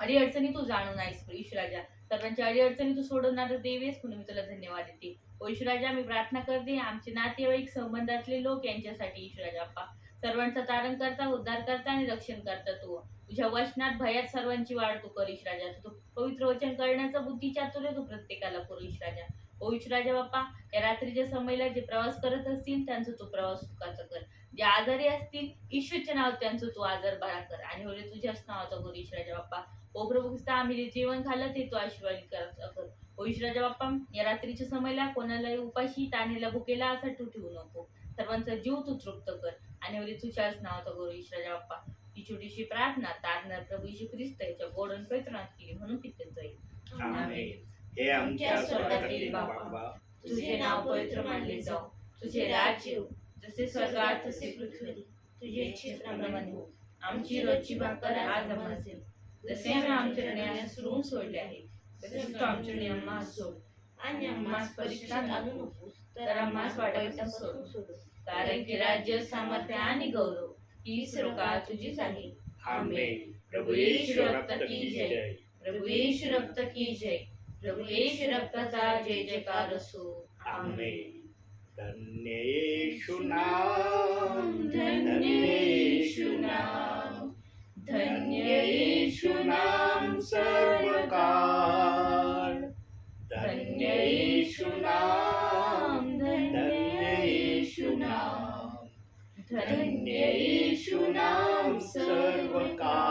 अडीअडचणी तू जाणून आहेस ईश्वराजा. सर्वांच्या अडीअडचणी तू सोडवणारं देवेस म्हणून मी तुला धन्यवाद देते. ओ ईश्वराजा मी प्रार्थना करते आमचे नातेवाईक संबंधातले लोक यांच्यासाठी ईश्वराजा बाप्पा. सर्वांचा तारण करता, उद्धार करता आणि रक्षण करता तू. तुझ्या वचनात भयात सर्वांची वाढ तू कर ईश्वराजा. तू पवित्र वचन करण्याचा बुद्धी चातुर्य तू प्रत्येकाला पुरव ईश्वराजा. ओ ईश्वराजा बाप्पा या रात्रीच्या समयला जे प्रवास करत असतील त्यांचा तू प्रवास सुखाचा कर. जे आजारी असतील ईश्वरच्या नावात त्यांचं तू आजार बरा कर. आणि ओले तुझ्याच नावाचा गौरव ईश्वराजा बाप्पा. ओ प्रभू ख्रिस्ता आम्ही जे जेवण खाल्लं ते तू आशीर्वादित कर. ओ ईश्वराजा बाप्पा या रात्रीच्या समयला कोणालाही उपाशी ताणेला भुकेला असा तू ठेवू नको. सर्वांचा जीव तू तृप्त कर. आणि ओले तुझ्याच नावाचा गौरव ईश्वराजा बाप्पा. ही छोटीशी प्रार्थना तारणार प्रभू येशू ख्रिस्त याच्या गोडन प्रयत्नात केली म्हणून किती जाईल. आमेन. हे आमच्या स्वर्गातील बाप्पा, तुझे नाव पवित्र मानले जाऊ. तुझे राज्य येऊ. जसे स्वर्गात तसे पृथ्वीवर. तुझे इच्छेप्रमाणे हो. आमची रोजची भाकर आज आम्हाला दे. जसे आम्ही आमच्या ऋणास ऋण सोडले आहे तसेच तू आमच्या नियमास सोड. आणि आम्हास परीक्षेत आणू नकोस तर आम्हास वाईटापासून सोड. कारण की राज्य, सामर्थ्य आणि गौरव ही सर्व काळ तुझीच आहे. आमेन. प्रभू येशू रक्त की जय. प्रभू येशू रक्त की जय. प्रभू येशू रक्ताचा जय जयकार असो. आमेन. धन्य येशू नाम, धन्य येशू नाम, धन्य येशू नाम सर्वकाळ. धन्य येशू नाम, धन्य येशू नाम, धन्य येशू नाम सर्वकाळ.